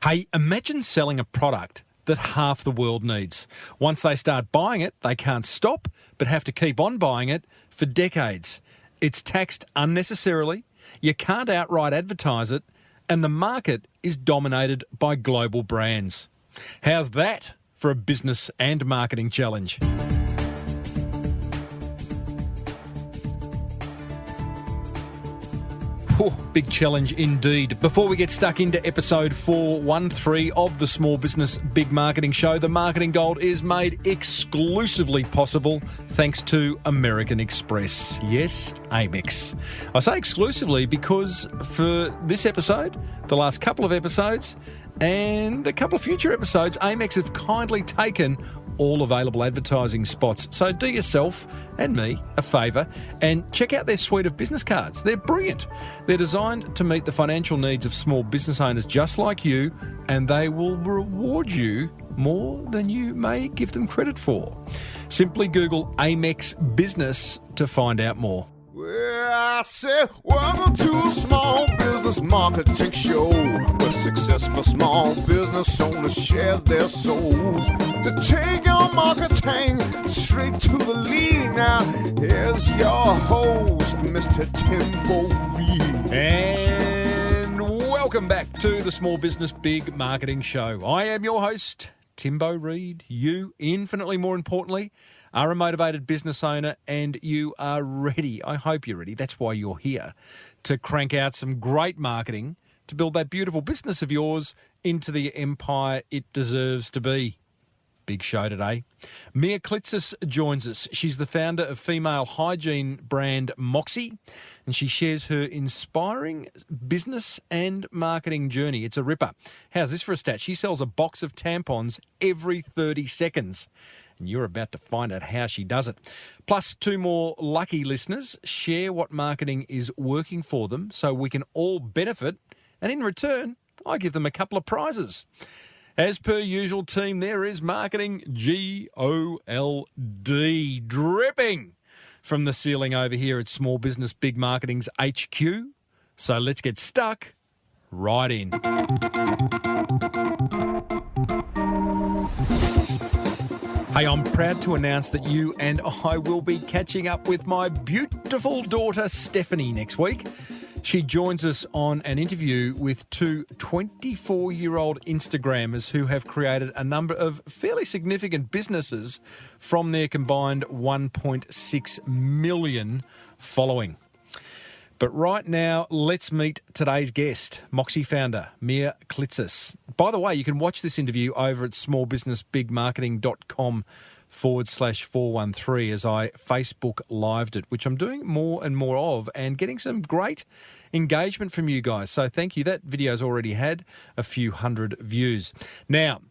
Hey, imagine selling a product that half the world needs. Once they start buying it, they can't stop, but have to keep on buying it for decades. It's taxed unnecessarily, you can't outright advertise it, and the market is dominated by global brands. How's that for a business and marketing challenge? Big challenge indeed. Before we get stuck into episode 413 of the Small Business Big Marketing Show, the Marketing Gold is made exclusively possible thanks to American Express. Yes, Amex. I say exclusively because for this episode, the last couple of episodes, and a couple of future episodes, Amex have kindly taken all available advertising spots. So do yourself and me a favour and check out their suite of business cards. They're brilliant. They're designed to meet the financial needs of small business owners just like you, and they will reward you more than you may give them credit for. Simply Google Amex Business to find out more. Well, I said, welcome to a small business marketing show, where successful small business owners share their souls to take your marketing straight to the lead. Now, here's your host, Mr. Timbo Reid. And welcome back to the Small Business Big Marketing Show. I am your host, Timbo Reid. You, infinitely more importantly, are a motivated business owner and you are ready. I hope you're ready. That's why you're here, to crank out some great marketing to build that beautiful business of yours into the empire it deserves to be. Big show today. Mia Klitsas joins us. She's the founder of female hygiene brand Moxie, and she shares her inspiring business and marketing journey. It's a ripper. How's this for a stat? She sells a box of tampons every 30 seconds. And you're about to find out how she does it. Plus, two more lucky listeners share what marketing is working for them so we can all benefit. And in return, I give them a couple of prizes. As per usual, team, there is marketing GOLD dripping from the ceiling over here at Small Business Big Marketing's HQ. So let's get stuck right in. Hey, I'm proud to announce that you and I will be catching up with my beautiful daughter, Stephanie, next week. She joins us on an interview with two 24-year-old Instagrammers who have created a number of fairly significant businesses from their combined 1.6 million following. But right now, let's meet today's guest, Moxie founder, Mia Klitsas. By the way, you can watch this interview over at smallbusinessbigmarketing.com/413 as I Facebook lived it, which I'm doing more and more of and getting some great engagement from you guys. So thank you. That video's already had a few hundred views. Now,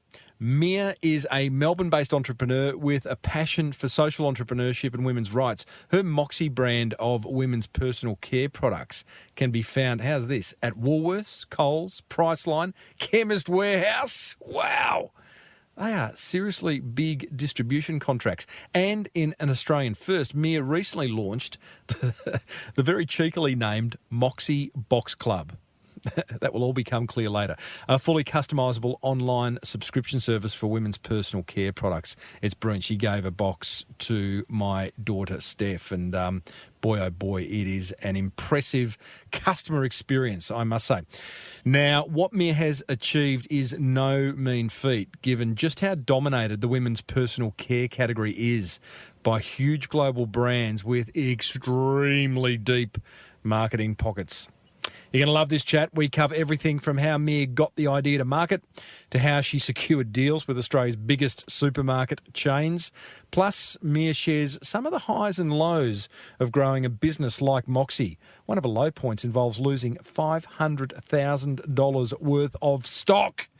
Mia is a Melbourne-based entrepreneur with a passion for social entrepreneurship and women's rights. Her Moxie brand of women's personal care products can be found, how's this, at Woolworths, Coles, Priceline, Chemist Warehouse. Wow! They are seriously big distribution contracts. And in an Australian first, Mia recently launched the very cheekily named Moxie Box Club. That will all become clear later. A fully customisable online subscription service for women's personal care products. It's brilliant. She gave a box to my daughter, Steph, and boy, oh boy, it is an impressive customer experience, I must say. Now, what Mia has achieved is no mean feat, given just how dominated the women's personal care category is by huge global brands with extremely deep marketing pockets. You're going to love this chat. We cover everything from how Mia got the idea to market to how she secured deals with Australia's biggest supermarket chains. Plus, Mia shares some of the highs and lows of growing a business like Moxie. One of her low points involves losing $500,000 worth of stock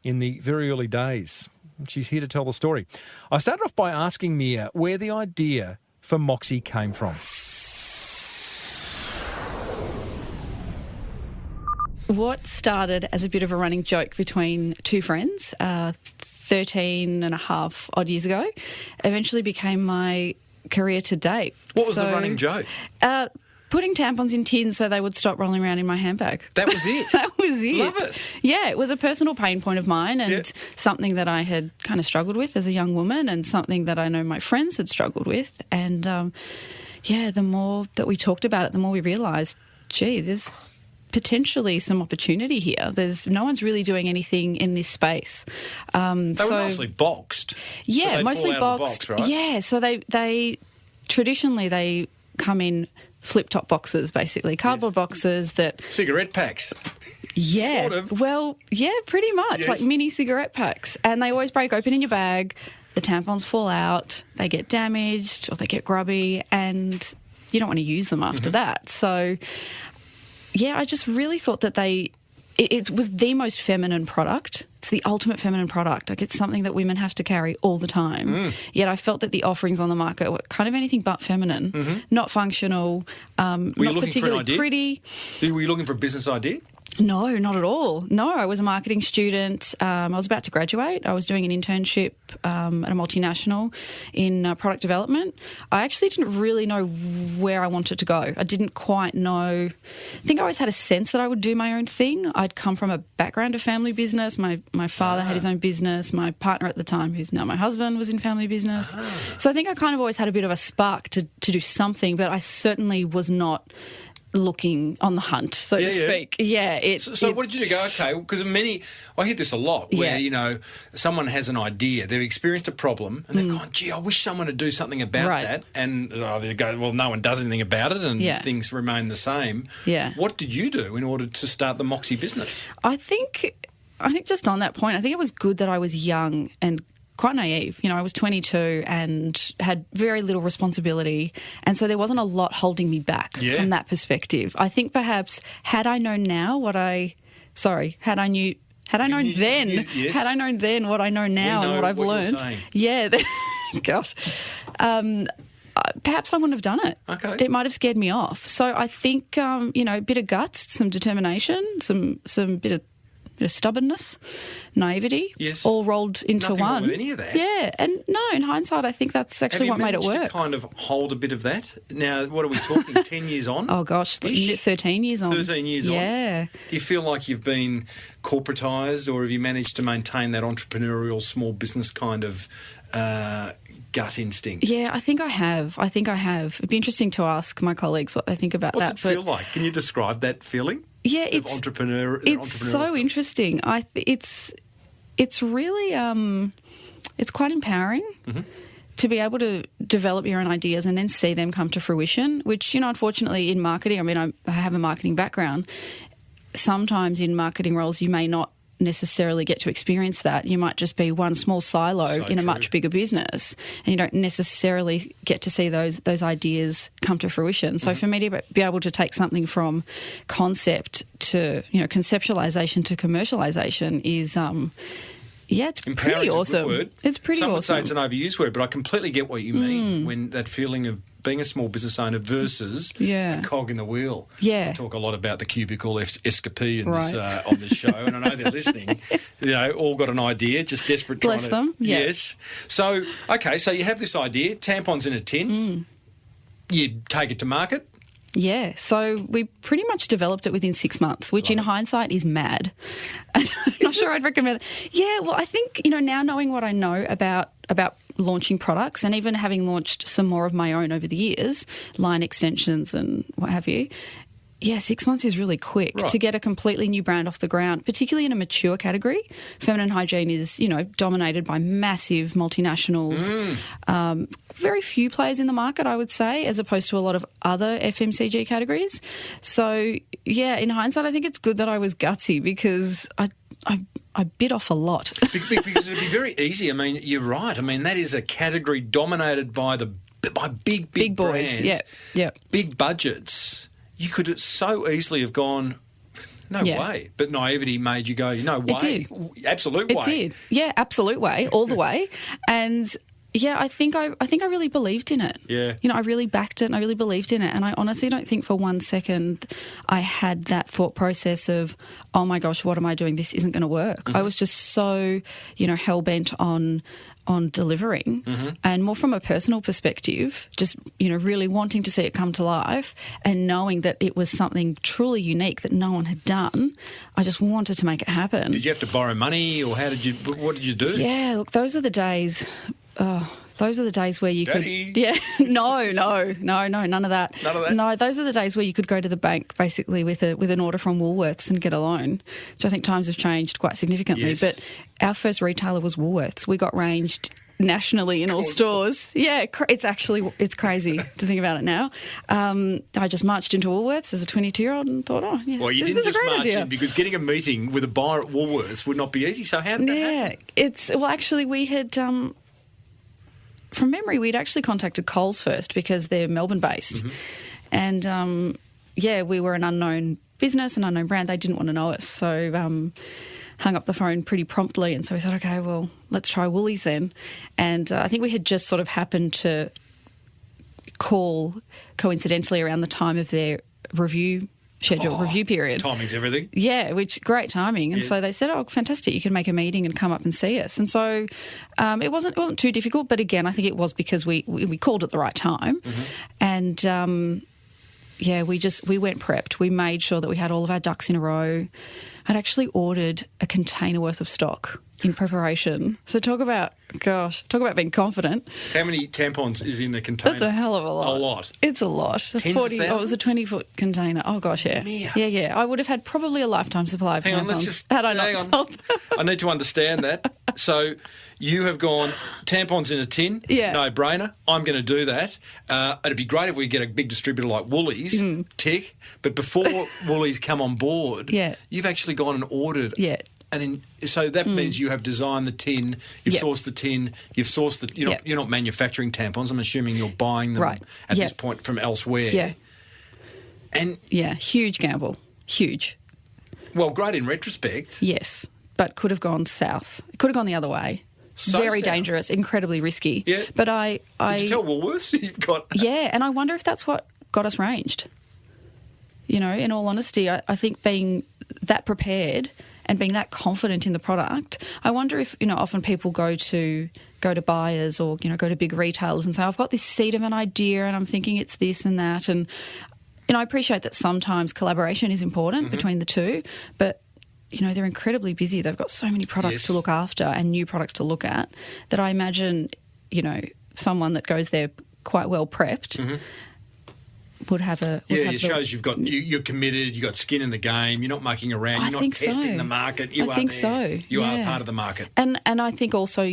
in the very early days. She's here to tell the story. I started off by asking Mia where the idea for Moxie came from. What started as a bit of a running joke between two friends 13 and a half odd years ago eventually became my career to date. What was the running joke? putting tampons in tins so they would stop rolling around in my handbag. That was it? That was it. Love it. Yeah, it was a personal pain point of mine and something that I had kind of struggled with as a young woman and something that I know my friends had struggled with. And, the more that we talked about it, the more we realised, gee, there's potentially some opportunity here. No one's really doing anything in this space. They were mostly boxed. Yeah, so mostly fall out of boxed. the box, right? Yeah, so they traditionally they come in flip-top boxes, basically cardboard boxes that cigarette packs. Yeah, sort of. Well, yeah, pretty much Yes. like mini cigarette packs, and they always break open in your bag. The tampons fall out, they get damaged or they get grubby, and you don't want to use them after that. So, yeah, I just really thought that it was the most feminine product. It's the ultimate feminine product. Like, it's something that women have to carry all the time. Yet I felt that the offerings on the market were kind of anything but feminine, not functional, not particularly pretty. Were you looking for a business idea? No, not at all. No, I was a marketing student. I was about to graduate. I was doing an internship at a multinational in product development. I actually didn't really know where I wanted to go. I didn't quite know. I think I always had a sense that I would do my own thing. I'd come from a background of family business. My father had his own business. My partner at the time, who's now my husband, was in family business. So I think I kind of always had a bit of a spark to do something, but I certainly was not looking on the hunt, so to speak. Yeah. So what did you do? Go, okay, because I hear this a lot where, someone has an idea, they've experienced a problem and they've gone, gee, I wish someone would do something about that. And they go, well, no one does anything about it and things remain the same. Yeah. What did you do in order to start the Moxie business? I think just on that point, I think it was good that I was young and quite naive. I was 22 and had very little responsibility, and so there wasn't a lot holding me back from that perspective. I think perhaps had I known then what I know now and what I've learned. Yeah, gosh. Perhaps I wouldn't have done it. Okay. It might have scared me off. So I think a bit of guts, some determination, some bit of stubbornness, naivety, all rolled into Nothing one. wrong with any of that. Yeah, and no, in hindsight, I think that's actually what made it work. Have you managed to kind of hold a bit of that? Now, what are we talking, 10 years on? Oh, gosh, 13 years on. 13 years on? Yeah. Do you feel like you've been corporatised, or have you managed to maintain that entrepreneurial small business kind of gut instinct? Yeah, I think I have. It'd be interesting to ask my colleagues what they think about that. What's it feel like? Can you describe that feeling? Yeah, it's so interesting. It's really it's quite empowering to be able to develop your own ideas and then see them come to fruition, which, unfortunately in marketing, I have a marketing background. Sometimes in marketing roles you may not necessarily get to experience that. You might just be one small silo in a much bigger business, and you don't necessarily get to see those ideas come to fruition. So for me to be able to take something from concept to conceptualization to commercialization is it's pretty awesome. Word. It's pretty awesome. Some would say it's an overused word, but I completely get what you mean when that feeling of being a small business owner versus a cog in the wheel. Yeah. We talk a lot about the cubicle escapade on this show, and I know they're listening. All got an idea, just desperate trying to... Bless them. Yeah. Yes. So, okay, so you have this idea, tampons in a tin. You take it to market. Yeah, so we pretty much developed it within 6 months, which in hindsight is mad. I'm not sure I'd recommend it. Yeah, well, I think, now knowing what I know about launching products and even having launched some more of my own over the years, line extensions and what have you, 6 months is really quick to get a completely new brand off the ground, particularly in a mature category. Feminine hygiene is, dominated by massive multinationals. Very few players in the market, I would say, as opposed to a lot of other FMCG categories. So, in hindsight, I think it's good that I was gutsy because I bit off a lot. Because it'd be very easy. You're right. That is a category dominated by big boys. brands. Yeah. Big budgets. You could so easily have gone, no way. But naivety made you go, no way. It did. Absolute way. It did. Yeah, absolute way, all the way. And I think I really believed in it. Yeah. I really backed it and I really believed in it. And I honestly don't think for 1 second I had that thought process of, oh my gosh, what am I doing? This isn't going to work. I was just so, hell-bent on on delivering, and more from a personal perspective, just, really wanting to see it come to life and knowing that it was something truly unique that no one had done. I just wanted to make it happen. Did you have to borrow money, or what did you do? Yeah, look, those were the days. Those are the days where you Daddy. could... Yeah, no, none of that. None of that? No, those are the days where you could go to the bank basically with an order from Woolworths and get a loan, which I think times have changed quite significantly. Yes. But our first retailer was Woolworths. We got ranged nationally in all stores. Yeah, it's crazy to think about it now. I just marched into Woolworths as a 22-year-old and thought, oh, yes, Well, you this didn't is a just great march idea. in, because getting a meeting with a buyer at Woolworths would not be easy. So how did that happen? Actually, we had... from memory, we'd actually contacted Coles first because they're Melbourne-based. And, we were an unknown business, an unknown brand. They didn't want to know us. So hung up the phone pretty promptly. And so we thought, okay, well, let's try Woolies then. And I think we had just sort of happened to call coincidentally around the time of their review period. Timing's everything. Yeah, great timing. And Yeah. so they said, oh, fantastic, you can make a meeting and come up and see us. And so it wasn't too difficult, but again, I think it was because we called at the right time. And we went prepped. We made sure that we had all of our ducks in a row. I'd actually ordered a container worth of stock in preparation. So talk about being confident. How many tampons is in a container? That's a hell of a lot. A lot. It's a lot. Tens of thousands? It was a 20-foot container. Oh, gosh, yeah. Yeah. I would have had probably a lifetime supply of tampons. Hang on, let's just... had I not sold them. I need to understand that. So you have gone tampons in a tin, Yeah. no brainer. I'm going to do that. It'd be great if we get a big distributor like Woolies, tick. But before Woolies come on board, Yeah. you've actually gone and ordered. Yeah. So that means you have designed the tin, you've sourced the tin, you've sourced the... You're not manufacturing tampons. I'm assuming you're buying them at this point from elsewhere. Yeah. And... Yeah, huge gamble. Huge. Well, great in retrospect. Yes, but could have gone south. It could have gone the other way. So Very south. dangerous, incredibly risky. Yeah. But I Did you tell Woolworths you've got... Yeah, and I wonder if that's what got us ranged. In all honesty, I think being that prepared and being that confident in the product, I wonder if, often people go to buyers or, go to big retailers and say, I've got this seed of an idea and I'm thinking it's this and that. And, I appreciate that sometimes collaboration is important between the two, but, they're incredibly busy. They've got so many products to look after and new products to look at that I imagine, someone that goes there quite well prepped would have a... it shows you're committed, you've got skin in the game, you're not mucking around, you're not testing the market, you are there. You are part of the market. And I think also,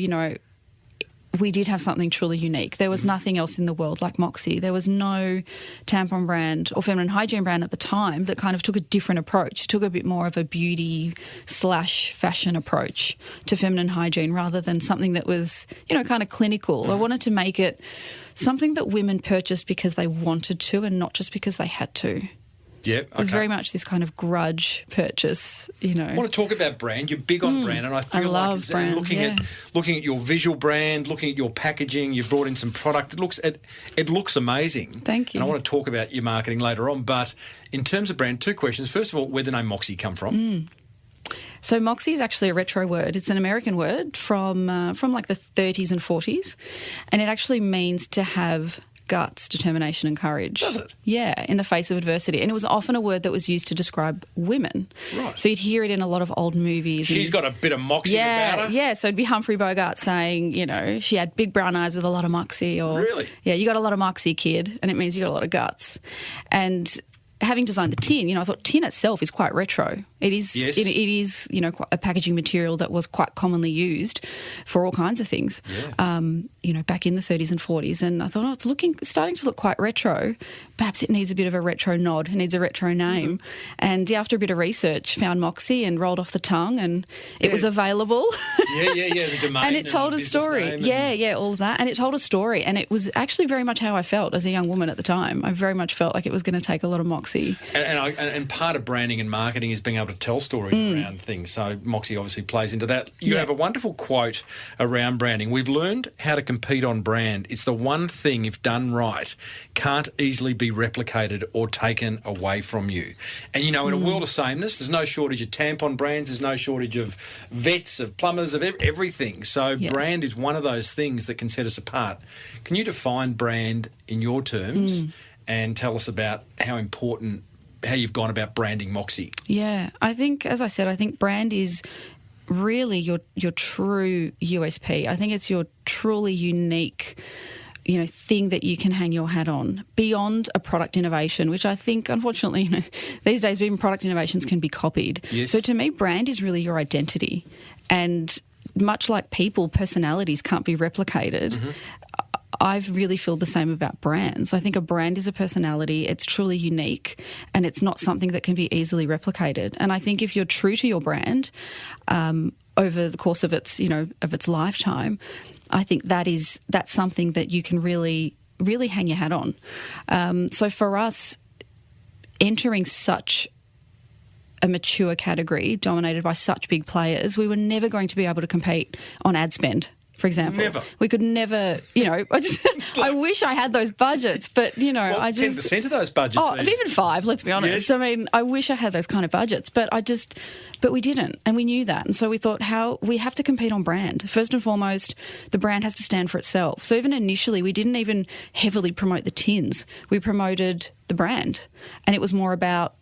we did have something truly unique. There was nothing else in the world like Moxie. There was no tampon brand or feminine hygiene brand at the time that kind of took a different approach, took a bit more of a beauty/fashion approach to feminine hygiene rather than something that was, kind of clinical. I wanted to make it something that women purchased because they wanted to and not just because they had to. Yeah, It was very much this kind of grudge purchase, I want to talk about brand. You're big on brand, and I feel love like brand, looking at your visual brand, looking at your packaging. You've brought in some product. It looks amazing. Thank you. And I want to talk about your marketing later on. But in terms of brand, two questions. First of all, where did the name Moxie come from? So Moxie is actually a retro word. It's an American word from like the 30s and 40s, and it actually means to have guts, determination and courage. Does it? Yeah, in the face of adversity. And it was often a word that was used to describe women. Right. So you'd hear it in a lot of old movies. She's got a bit of moxie about her. Yeah, so it'd be Humphrey Bogart saying, she had big brown eyes with a lot of moxie. Or, Really? Yeah, you got a lot of moxie, kid, and it means you got a lot of guts. And having designed the tin, I thought tin itself is quite retro. It is, yes. it is, quite a packaging material that was quite commonly used for all kinds of things. Yeah. Back in the 30s and 40s, and I thought, it's starting to look quite retro. Perhaps it needs a bit of a retro nod. It needs a retro name. And after a bit of research, found Moxie and rolled off the tongue, and it was available. Yeah. As a domain, and it told a story. Yeah, all of that, and it told a story, and it was actually very much how I felt as a young woman at the time. I very much felt like it was going to take a lot of moxie Moxie. And part of branding and marketing is being able to tell stories around things. So Moxie obviously plays into that. You have a wonderful quote around branding. We've learned how to compete on brand. It's the one thing, if done right, can't easily be replicated or taken away from you. And, in a world of sameness, there's no shortage of tampon brands, there's no shortage of vets, of plumbers, of everything. So brand is one of those things that can set us apart. Can you define brand in your terms and tell us about how you've gone about branding Moxie? Yeah, I think, as I said, brand is really your true USP. I think it's your truly unique thing that you can hang your hat on beyond a product innovation, which I think, unfortunately, these days even product innovations can be copied. Yes. So to me, brand is really your identity. And much like people, personalities can't be replicated. I've really feel the same about brands. I think a brand is a personality. It's truly unique, and it's not something that can be easily replicated. And I think if you're true to your brand over the course of its lifetime, I think that's something that you can really, really hang your hat on. So for us, entering such a mature category dominated by such big players, we were never going to be able to compete on ad spend, for example. Never. We could never, I wish I had those budgets, but, Well, I just... 10% of those budgets. Oh, even 5, let's be honest. Yes. I mean, I wish I had those kind of budgets, but we didn't, and we knew that. And so we thought, we have to compete on brand. First and foremost, the brand has to stand for itself. So even initially, we didn't even heavily promote the tins. We promoted the brand, and it was more about,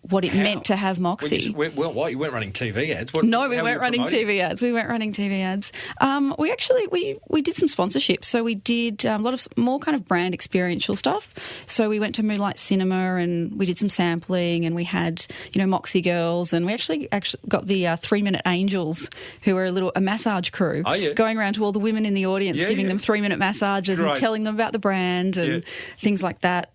what it meant to have Moxie. Well, you weren't running TV ads. No, we weren't running TV ads. We weren't running TV ads. We did some sponsorships. So we did a lot of more kind of brand experiential stuff. So we went to Moonlight Cinema and we did some sampling, and we had, Moxie girls, and we actually got the 3-Minute Angels, who were a massage crew, going around to all the women in the audience, giving them 3-minute massages and telling them about the brand and things like that.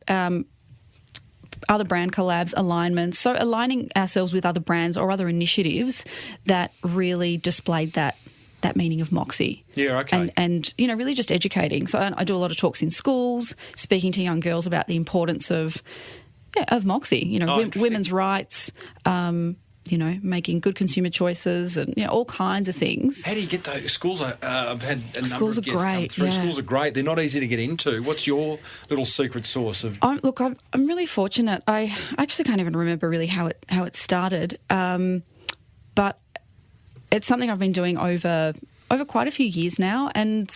Other brand collabs, alignments. So aligning ourselves with other brands or other initiatives that really displayed that meaning of Moxie. Yeah, okay. And really just educating. So I do a lot of talks in schools, speaking to young girls about the importance of Moxie, women's rights, making good consumer choices and, all kinds of things. How do you get those? Schools I've had a number Schools of are guests come great, through. yeah. Schools are great. They're not easy to get into. What's your little secret sauce of... I'm really fortunate. I actually can't even remember really how it started, but it's something I've been doing over quite a few years now, and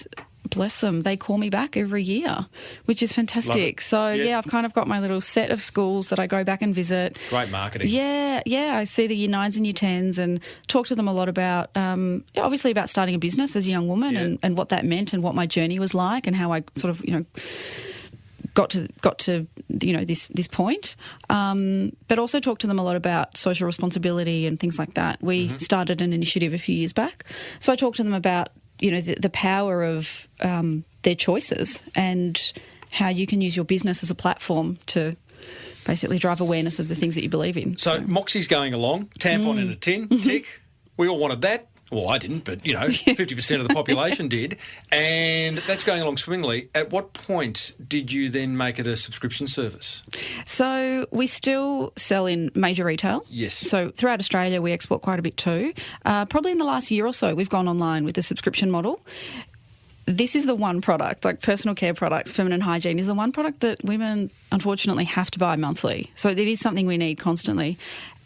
bless them, they call me back every year, which is fantastic. So, I've kind of got my little set of schools that I go back and visit. Great marketing. Yeah. I see the Year 9s and Year 10s and talk to them a lot about, obviously about starting a business as a young woman and what that meant and what my journey was like and how I sort of, got to this point, but also talk to them a lot about social responsibility and things like that. We started an initiative a few years back, so I talked to them about the power of their choices and how you can use your business as a platform to basically drive awareness of the things that you believe in. So Moxie's going along, tampon in a tin, tick. We all wanted that. Well, I didn't, but, 50% of the population did. And that's going along swimmingly. At what point did you then make it a subscription service? So we still sell in major retail. Yes. So throughout Australia, we export quite a bit too. Probably in the last year or so, we've gone online with the subscription model. This is the one product, like personal care products, feminine hygiene, is the one product that women unfortunately have to buy monthly. So it is something we need constantly.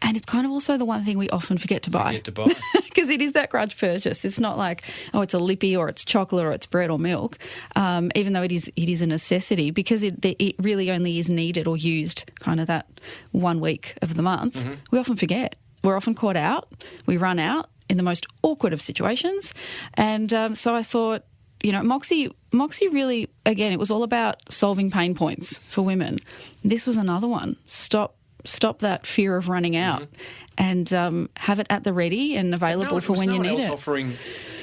And it's kind of also the one thing we often forget to buy. Because it is that grudge purchase. It's not like, it's a lippy or it's chocolate or it's bread or milk, even though it is a necessity, because it really only is needed or used kind of that 1 week of the month. We often forget. We're often caught out. We run out in the most awkward of situations. And so I thought, Moxie really, again, it was all about solving pain points for women. This was another one. Stop that fear of running out and have it at the ready and available for when you need it. Was no one else offering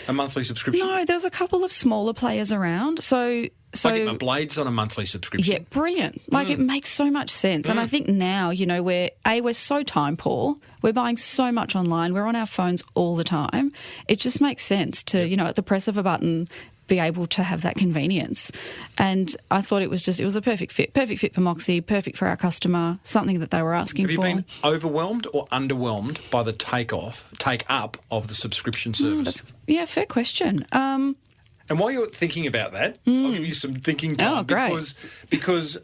a monthly subscription? No, there's a couple of smaller players around. So I get my blades on a monthly subscription. Yeah, brilliant. It makes so much sense. And I think now, we're so time poor. We're buying so much online. We're on our phones all the time. It just makes sense to, at the press of a button, be able to have that convenience. And I thought it was a perfect fit for Moxie, perfect for our customer, something that they were asking for. Have you been overwhelmed or underwhelmed by the take up of the subscription service? Fair question. And while you're thinking about that, I'll give you some thinking time. Oh, great. Because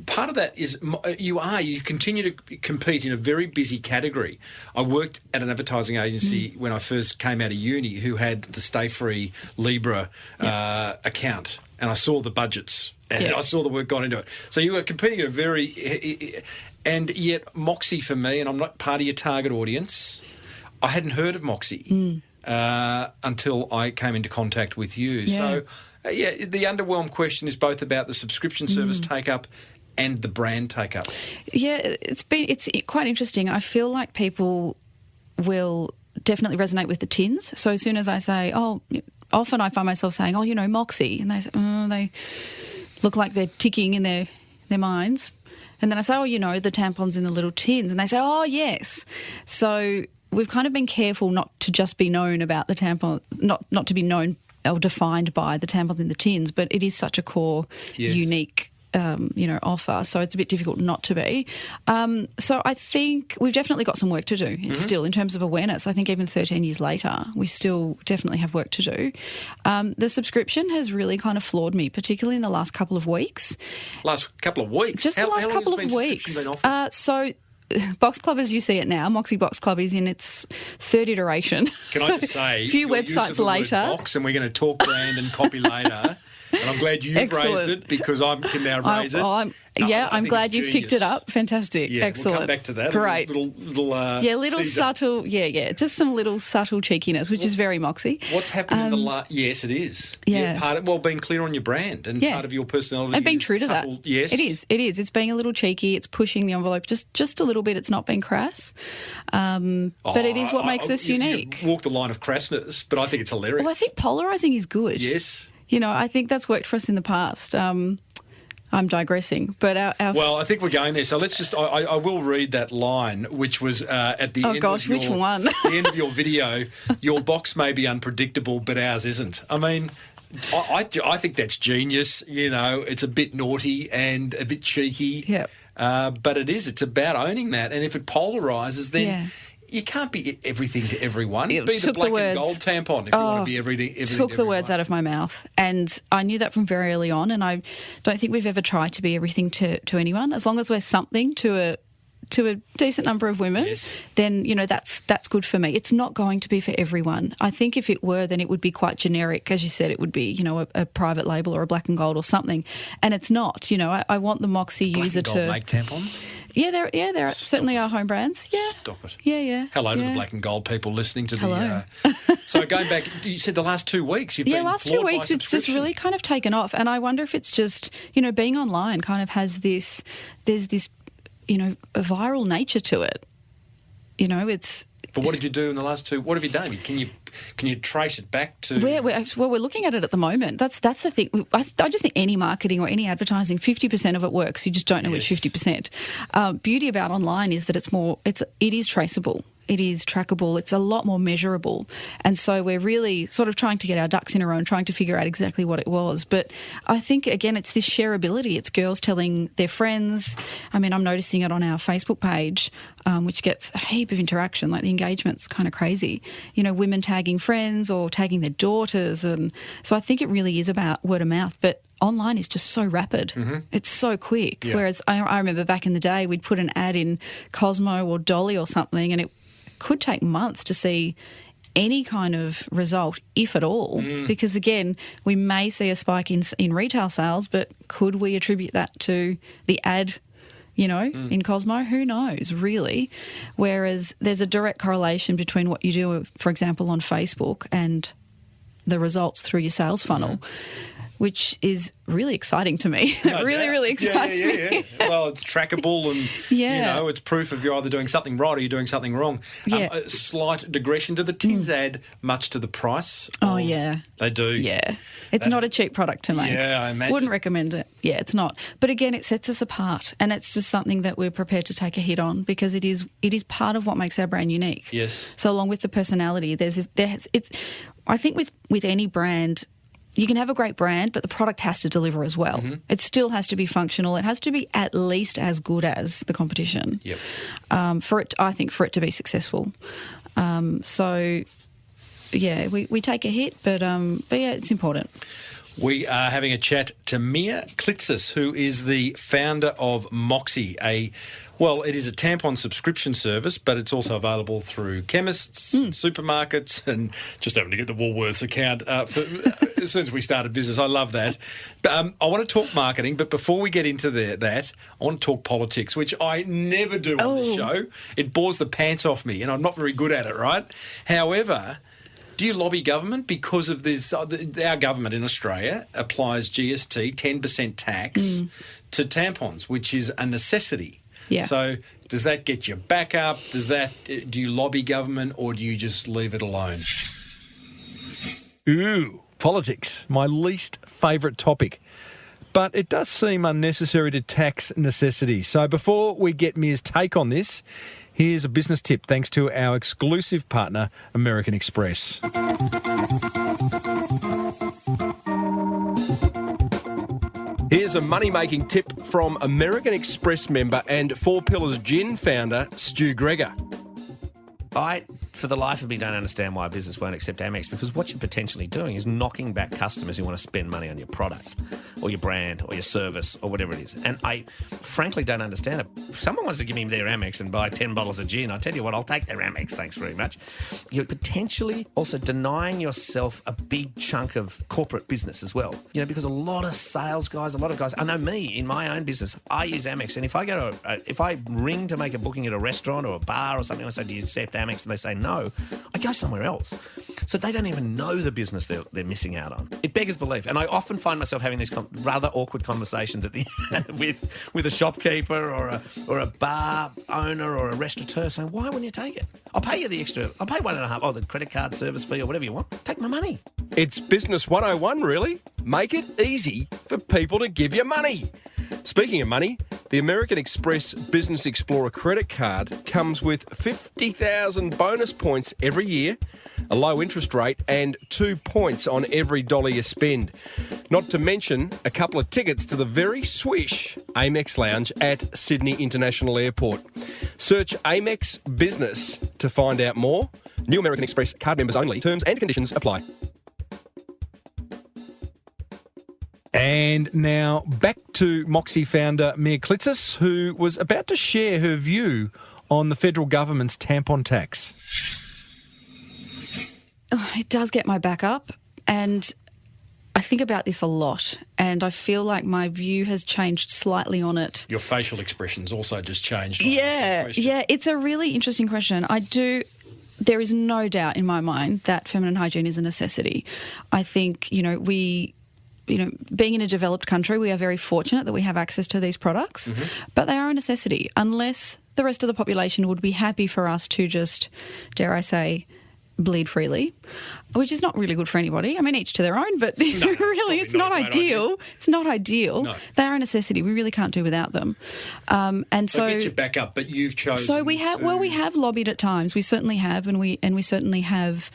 part of that is you continue to compete in a very busy category. I worked at an advertising agency when I first came out of uni who had the Stay Free Libra account, and I saw the budgets and I saw the work gone into it. So you were competing in a very... And yet Moxie for me, and I'm not part of your target audience, I hadn't heard of Moxie until I came into contact with you. Yeah. So, the underwhelmed question is both about the subscription service take-up and the brand take-up. Yeah, it's quite interesting. I feel like people will definitely resonate with the tins. So as soon as I say, often I find myself saying, Moxie, and they say, they look like they're ticking in their minds. And then I say, the tampons in the little tins, and they say, oh, yes. So we've kind of been careful not to just be known about the tampon, not to be known or defined by the tampons in the tins, but it is such a core, unique offer, so it's a bit difficult not to be. So I think we've definitely got some work to do still in terms of awareness. I think even 13 years later, we still definitely have work to do. The subscription has really kind of floored me, particularly in the last couple of weeks. Last couple of weeks? Just the last couple of weeks. So Box Club, as you see it now, Moxie Box Club is in its third iteration. Can I just say, a few websites later, box, and we're going to talk brand and copy later. And I'm glad you've raised it because I can now raise it. I'm glad you've picked it up. Fantastic. Yeah, excellent. We'll come back to that. Great. Little teaser. Subtle, just some little subtle cheekiness, which is very Moxie. What's happened in the last... Yes, it is. Yeah. Being clear on your brand and part of your personality. And being true to that. Yes. It is. It's being a little cheeky. It's pushing the envelope just a little bit. It's not being crass. But it is what makes us unique. You walk the line of crassness, but I think it's hilarious. Well, I think polarising is good. Yes. I think that's worked for us in the past. I'm digressing, but Well, I think we're going there. So let's just... I will read that line, which was at the end of your... which one? the end of your video. Your box may be unpredictable, but ours isn't. I mean, I think that's genius. It's a bit naughty and a bit cheeky. Yeah. But it is. It's about owning that. And if it polarises, then... Yeah. You can't be everything to everyone. Be the black and gold tampon if you want to be everything to took the words out of my mouth. And I knew that from very early on, and I don't think we've ever tried to be everything to anyone. As long as we're something to a decent number of women, then, that's good for me. It's not going to be for everyone. I think if it were, then it would be quite generic. As you said, it would be, a private label or a black and gold or something. And it's not. I want the Moxie user to... Black and gold make tampons? Yeah, there certainly are home brands. Yeah. Stop it. Yeah. Hello to the black and gold people listening to Hello. So going back, you said the last 2 weeks you've been last 2 weeks it's just really kind of taken off. And I wonder if it's just, being online kind of has there's this, a viral nature to it. It's... But what did you do in the last what have you done? Can you trace it back to... We're looking at it at the moment. That's the thing. I just think any marketing or any advertising, 50% of it works. You just don't know which 50%. Beauty about online is that it is traceable. It is trackable. It's a lot more measurable. And so we're really sort of trying to get our ducks in a row and trying to figure out exactly what it was. But I think, again, it's this shareability. It's girls telling their friends. I mean, I'm noticing it on our Facebook page, which gets a heap of interaction. Like the engagement's kind of crazy. Women tagging friends or tagging their daughters. And so I think it really is about word of mouth. But online is just so rapid. Mm-hmm. It's so quick. Yeah. Whereas I remember back in the day, we'd put an ad in Cosmo or Dolly or something, and it could take months to see any kind of result, if at all, because, again, we may see a spike in retail sales, but could we attribute that to the ad, in Cosmo? Who knows, really? Whereas there's a direct correlation between what you do, for example, on Facebook and the results through your sales funnel. Which is really exciting to me. It really excites me. Yeah. Well, it's trackable and, it's proof of you're either doing something right or you're doing something wrong. Yeah. A slight digression. Do the tins add much to the price? Oh, yeah. They do? Yeah. It's not a cheap product to make. Yeah, I imagine. Wouldn't recommend it. Yeah, it's not. But, again, it sets us apart, and it's just something that we're prepared to take a hit on because it is part of what makes our brand unique. Yes. So along with the personality, I think with any brand, you can have a great brand, but the product has to deliver as well. It still has to be functional. It has to be at least as good as the competition. Yep. For it to be successful. So, yeah, we take a hit, but yeah, it's important. We are having a chat to Mia Klitsas, who is the founder of Moxie, it is a tampon subscription service, but it's also available through chemists, and supermarkets, and just having to get the Woolworths account as soon as we started business. I love that. I want to talk marketing, but before we get into that, I want to talk politics, which I never do on this show. It bores the pants off me, and I'm not very good at it, right? However, do you lobby government? Because of this, our government in Australia applies GST, 10% tax, to tampons, which is a necessity. Yeah. So does that get your back up? Do you lobby government, or do you just leave it alone? Ooh, politics, my least favourite topic. But it does seem unnecessary to tax necessities. So before we get Mia's take on this, here's a business tip thanks to our exclusive partner, American Express. Here's a money-making tip from American Express member and Four Pillars Gin founder, Stu Gregor. I, for the life of me, don't understand why a business won't accept Amex, because what you're potentially doing is knocking back customers who want to spend money on your product or your brand or your service or whatever it is. And I frankly don't understand it. If someone wants to give me their Amex and buy 10 bottles of gin, I tell you what, I'll take their Amex, thanks very much. You're potentially also denying yourself a big chunk of corporate business as well. You know, because a lot of sales guys, I know me in my own business, I use Amex. And if I go to, if I ring to make a booking at a restaurant or a bar or something, I say, do you accept Amex? And they say no, I go somewhere else. So they don't even know the business they're missing out on. It beggars belief. And I often find myself having these rather awkward conversations at the with a shopkeeper or a bar owner or a restaurateur saying, why wouldn't you take it? I'll pay you the extra. I'll pay 1.5, the credit card service fee or whatever you want. Take my money. It's Business 101, really. Make it easy for people to give you money. Speaking of money, the American Express Business Explorer credit card comes with 50,000 bonus points every year, a low interest rate, and 2 points on every dollar you spend. Not to mention a couple of tickets to the very swish Amex Lounge at Sydney International Airport. Search Amex Business to find out more. New American Express card members only. Terms and conditions apply. And now back to Moxie founder Mia Klitsas, who was about to share her view on the federal government's tampon tax. It does get my back up, and I think about this a lot, and I feel like my view has changed slightly on it. Your facial expressions also just changed. Yeah, it's a really interesting question. There is no doubt in my mind that feminine hygiene is a necessity. I think, being in a developed country, we are very fortunate that we have access to these products, but they are a necessity unless the rest of the population would be happy for us to just, dare I say, bleed freely, which is not really good for anybody. I mean, each to their own, but really it's not ideal. It's not ideal. No. They are a necessity. We really can't do without them. So get your back up, but you've chosen. So we have lobbied at times. We certainly have, and we certainly have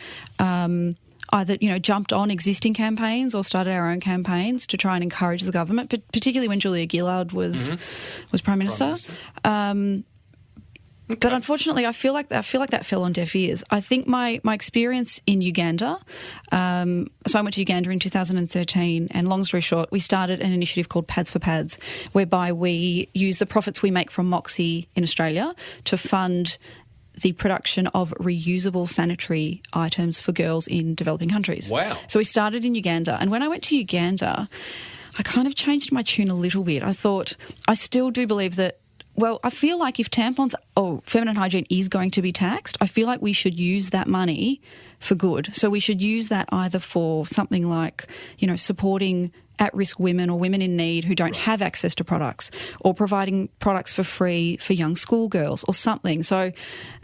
either jumped on existing campaigns or started our own campaigns to try and encourage the government, but particularly when Julia Gillard was Prime Minister. Okay. But unfortunately, I feel like that fell on deaf ears. I think my experience in Uganda, so I went to Uganda in 2013, and long story short, we started an initiative called Pads for Pads, whereby we use the profits we make from Moxie in Australia to fund the production of reusable sanitary items for girls in developing countries. Wow. So we started in Uganda, and when I went to Uganda, I kind of changed my tune a little bit. I thought, I still do believe that, well, I feel like if tampons or feminine hygiene is going to be taxed, I feel like we should use that money for good. So we should use that either for something like, supporting at-risk women or women in need who don't have access to products, or providing products for free for young schoolgirls or something. So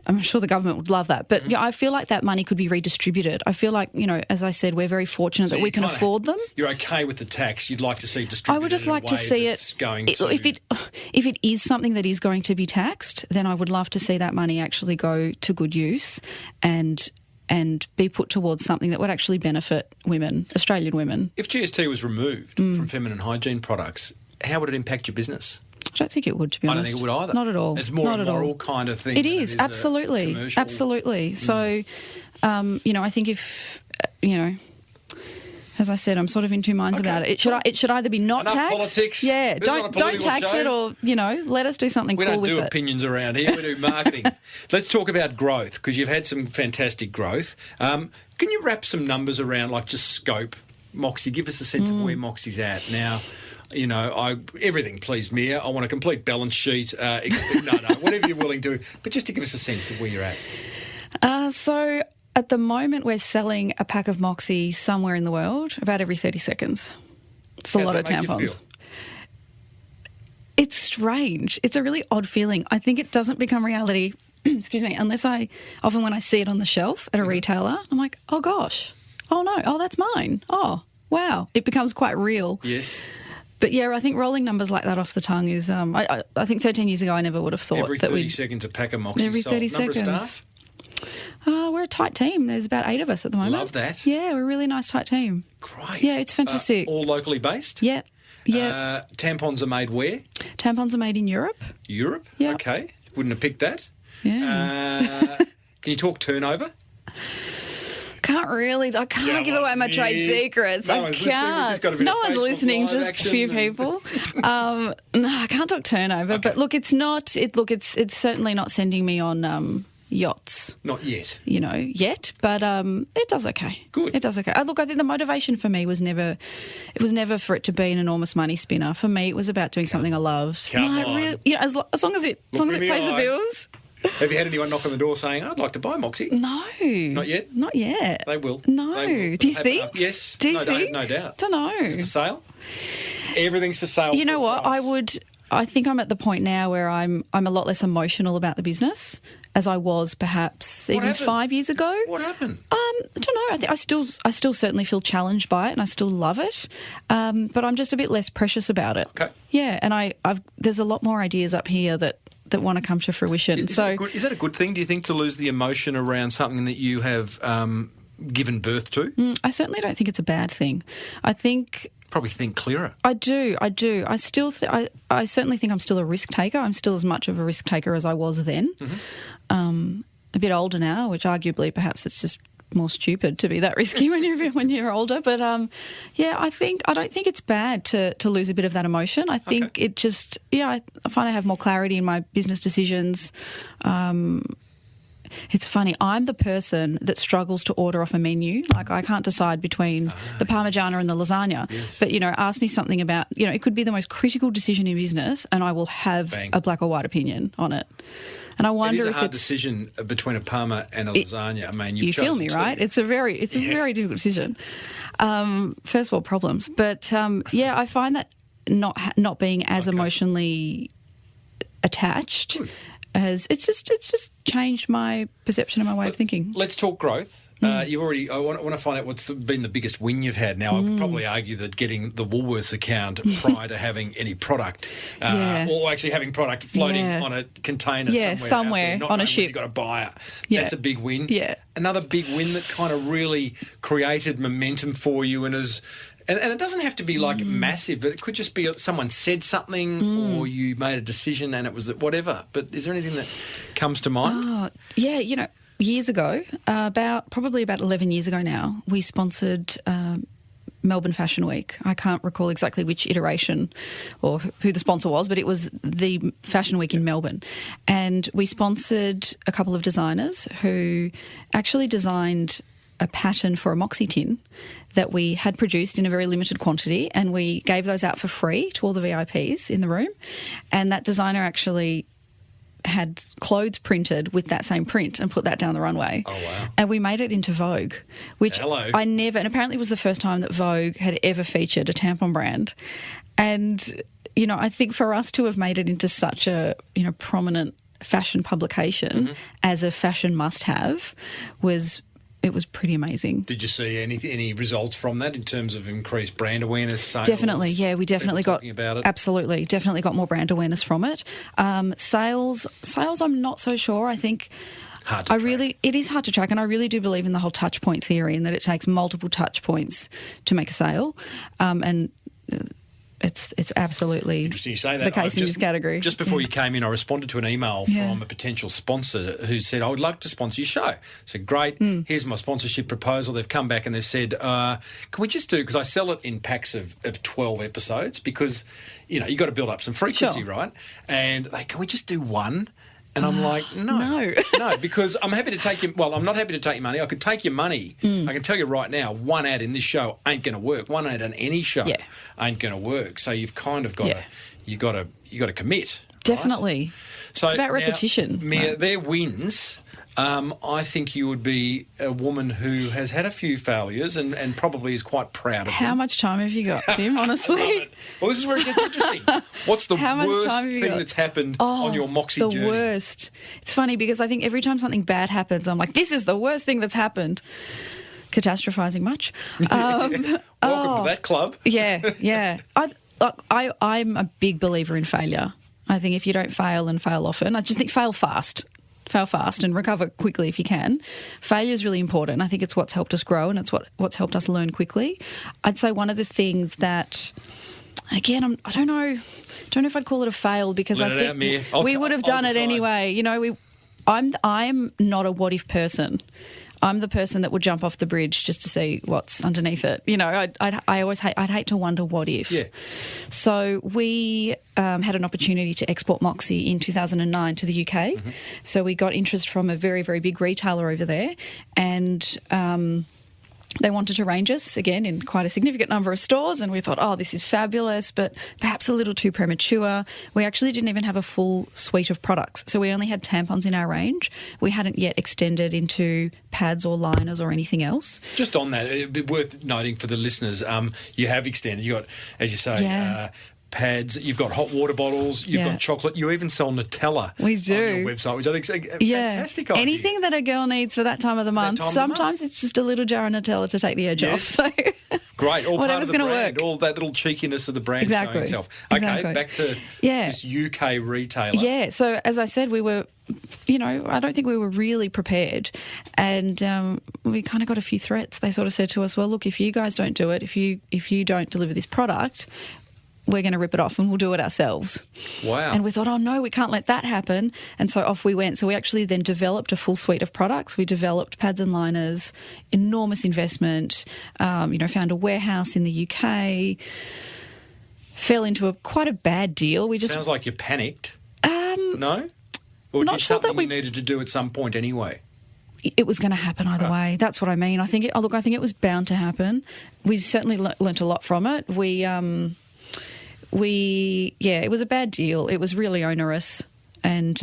I'm sure the government would love that. But I feel like that money could be redistributed. I feel like, as I said, we're very fortunate that we can afford them. You're okay with the tax. You'd like to see it distributed. I would just like to see it going to... If it is something that is going to be taxed, then I would love to see that money actually go to good use and and be put towards something that would actually benefit women, Australian women. If GST was removed from feminine hygiene products, how would it impact your business? I don't think it would, to be I honest. don't think it would either. Not at all. It's more Not a at all. moral kind of thing. It than is, a absolutely. commercial. Absolutely. So, I think if, as I said, I'm sort of in two minds about it. It should either be not Enough taxed. politics. Yeah, This is not a don't political tax show. it, or let us do something We cool don't with do it. opinions around here. We do marketing. Let's talk about growth, because you've had some fantastic growth. Can you wrap some numbers around, like just scope? Moxie, give us a sense of where Moxie's at now. Everything, please, Mia. I want a complete balance sheet. Whatever you're willing to. But just to give us a sense of where you're at. So at the moment, we're selling a pack of Moxie somewhere in the world about every 30 seconds. It's a How's lot of that make you tampons. feel? It's strange. It's a really odd feeling. I think it doesn't become reality, excuse me, unless often when I see it on the shelf at a retailer, I'm like, oh gosh, oh no, oh that's mine. Oh, wow. It becomes quite real. Yes. But yeah, I think rolling numbers like that off the tongue is, I think 13 years ago I never would have thought Every that 30 we'd... seconds a pack of Moxie Every sold. 30 Number of seconds. staff? We're a tight team. There's about 8 of us at the moment. Love that. Yeah, we're a really nice tight team. Great. Yeah, it's fantastic. All locally based? Yeah. Yeah. Tampons are made where? Tampons are made in Europe. Europe? Yeah. Okay. Wouldn't have picked that. Yeah. Can you talk turnover? I can't give away my trade secrets. No I one's listening. We've can't. just got a bit No of one's Facebook listening, Live just a action few and- people. No, I can't talk turnover. But look, it's not. It's certainly not sending me on yachts. Not yet. Yet, but it does okay. Good. It does okay. Look, I think the motivation for me was never for it to be an enormous money spinner. For me, it was about doing something I loved. Come I on. really, as long as it Look me in the pays the eye. bills. Have you had anyone knock on the door saying, I'd like to buy Moxie? No. Not yet? Not yet. They will. No. They will. Do you Have think? enough. Yes. Do you No, think? no doubt. Don't know. Is it for sale? Everything's for sale. You know for a what? price. I think I'm at the point now where I'm a lot less emotional about the business as I was perhaps even happened? 5 years ago. What happened? I don't know. I think I still certainly feel challenged by it, and I still love it. But I'm just a bit less precious about it. Okay. Yeah, and there's a lot more ideas up here that want to come to fruition. Is that a good thing, do you think, to lose the emotion around something that you have given birth to? I certainly don't think it's a bad thing. I think Probably think clearer. I do. I still, I certainly think I'm still a risk taker. I'm still as much of a risk taker as I was then. Mm-hmm. A bit older now, which arguably perhaps it's just more stupid to be that risky when you're older. But I don't think it's bad to lose a bit of that emotion. I think it just I find I have more clarity in my business decisions. It's funny, I'm the person that struggles to order off a menu. Like, I can't decide between the Parmigiana and the lasagna. Yes. But, ask me something about, it could be the most critical decision in business and I will have Bang. a black or white opinion on it. And I wonder It is a if hard it's... decision between a Parma and a lasagna. I mean, You feel me, right? It's a very difficult decision. First world problems. But, I find that not being as emotionally attached... Good. It's just changed my perception and my way of thinking. Let's talk growth. I want to find out what's been the biggest win you've had. Now, I would probably argue that getting the Woolworths account prior to having any product, or actually having product floating on a container somewhere out there, on a not ship. You've got to buy it. Yeah. That's a big win. Yeah. Another big win that kind of really created momentum for you and is... And it doesn't have to be like massive, but it could just be someone said something or you made a decision and it was whatever. But is there anything that comes to mind? Years ago, probably about 11 years ago now, we sponsored Melbourne Fashion Week. I can't recall exactly which iteration or who the sponsor was, but it was the Fashion Week in Melbourne. And we sponsored a couple of designers who actually designed a pattern for a Moxie tin that we had produced in a very limited quantity, and we gave those out for free to all the VIPs in the room. And that designer actually had clothes printed with that same print and put that down the runway. Oh, wow. And we made it into Vogue, which Hello. I never, and apparently it was the first time that Vogue had ever featured a tampon brand. And, I think for us to have made it into such a, prominent fashion publication as a fashion must-have it was pretty amazing. Did you see any results from that in terms of increased brand awareness? Sales, Definitely, yeah. We definitely people got talking about it? Absolutely, definitely got more brand awareness from it. Sales, I'm not so sure. I think hard to track. It is hard to track, and I really do believe in the whole touch point theory, and that it takes multiple touch points to make a sale, and it's absolutely Interesting you say that. the case in this category. Just before you came in, I responded to an email from a potential sponsor who said, I would like to sponsor your show. I said, great, here's my sponsorship proposal. They've come back and they've said, can we just do, because I sell it in packs of 12 episodes because, you've got to build up some frequency, right? And can we just do one? And I'm like, no, because I'm happy to take your. Well, I'm not happy to take your money. I could take your money. I can tell you right now, one ad in this show ain't going to work. One ad on any show ain't going to work. So you've kind of got to, you got to commit. Definitely. Right? So it's about repetition. Mia, their wins. I think you would be a woman who has had a few failures and probably is quite proud of them. How much time have you got, Tim, honestly? I love it. Well, this is where it gets interesting. What's the worst thing that's happened on your Moxie journey? The worst. It's funny because I think every time something bad happens, I'm like, this is the worst thing that's happened. Catastrophizing much. Welcome to that club. Yeah. I'm a big believer in failure. I think if you don't fail and fail often, I just think fail fast and recover quickly if you can. Failure is really important. I think it's what's helped us grow and it's what's helped us learn quickly. I'd say one of the things that, again, I don't know if I'd call it a fail because I think we would have done it anyway. I'm not a what if person. I'm the person that would jump off the bridge just to see what's underneath it. I'd hate to wonder what if. Yeah. So we had an opportunity to export Moxie in 2009 to the UK. Mm-hmm. So we got interest from a very, very big retailer over there, and they wanted to range us, again, in quite a significant number of stores, and we thought, this is fabulous, but perhaps a little too premature. We actually didn't even have a full suite of products, so we only had tampons in our range. We hadn't yet extended into pads or liners or anything else. Just on that, it'd be worth noting for the listeners, you have extended. You got, as you say, pads, you've got hot water bottles, you've got chocolate, you even sell Nutella we do. on your website, which I think is a fantastic idea. Anything that a girl needs for that time of the month. Sometimes it's just a little jar of Nutella to take the edge off. So great, all part of the brand, work. all that little cheekiness of the brand showing itself. Okay, back to this UK retailer. Yeah, so as I said, we were, I don't think we were really prepared, and we kind of got a few threats. They sort of said to us, well, look, if you guys don't do it, if you don't deliver this product, we're going to rip it off and we'll do it ourselves. Wow. And we thought, no, we can't let that happen. And so off we went. So we actually then developed a full suite of products. We developed pads and liners, enormous investment, found a warehouse in the UK, fell into quite a bad deal. Sounds like you panicked. No? Or not did sure something that you needed to do at some point anyway? It was going to happen either way. That's what I mean. I think it was bound to happen. We certainly learnt a lot from it. It was a bad deal. It was really onerous, and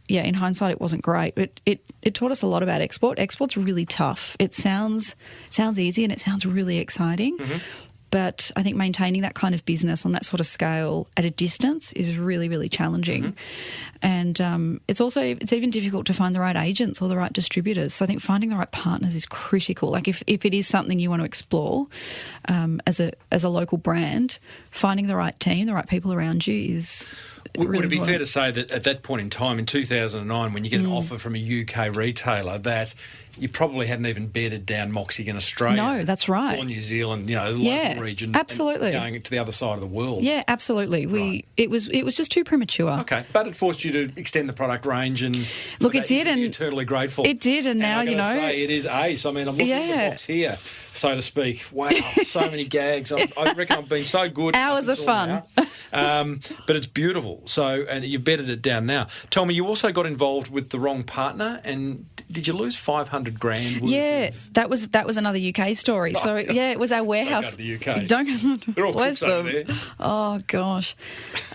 in hindsight, it wasn't great. It taught us a lot about export. Export's really tough. It sounds easy and it sounds really exciting, but I think maintaining that kind of business on that sort of scale at a distance is really, really challenging. And it's even difficult to find the right agents or the right distributors. So I think finding the right partners is critical. Like if it is something you want to explore as a local brand, finding the right team, the right people around you is really Would it be important. fair to say that at that point in time, in 2009, when you get an offer from a UK retailer, that you probably hadn't even bedded down Moxie in Australia? No, that's right. Or New Zealand, the local region. Absolutely. And going to the other side of the world. Yeah, absolutely. It was just too premature. Okay, but it forced you to extend the product range, and look, it did, and eternally grateful. It did, and now I say it is ace. I mean, I'm looking at the box here, so to speak. Wow, so many gags. I reckon I've been so good. Hours of fun. But it's beautiful. So, and you've bedded it down now. Tell me, you also got involved with the wrong partner, and did you lose $500,000? Yeah, that was another UK story. So it was our warehouse. Don't go to the UK. Don't. They're all crooks over there. Oh gosh.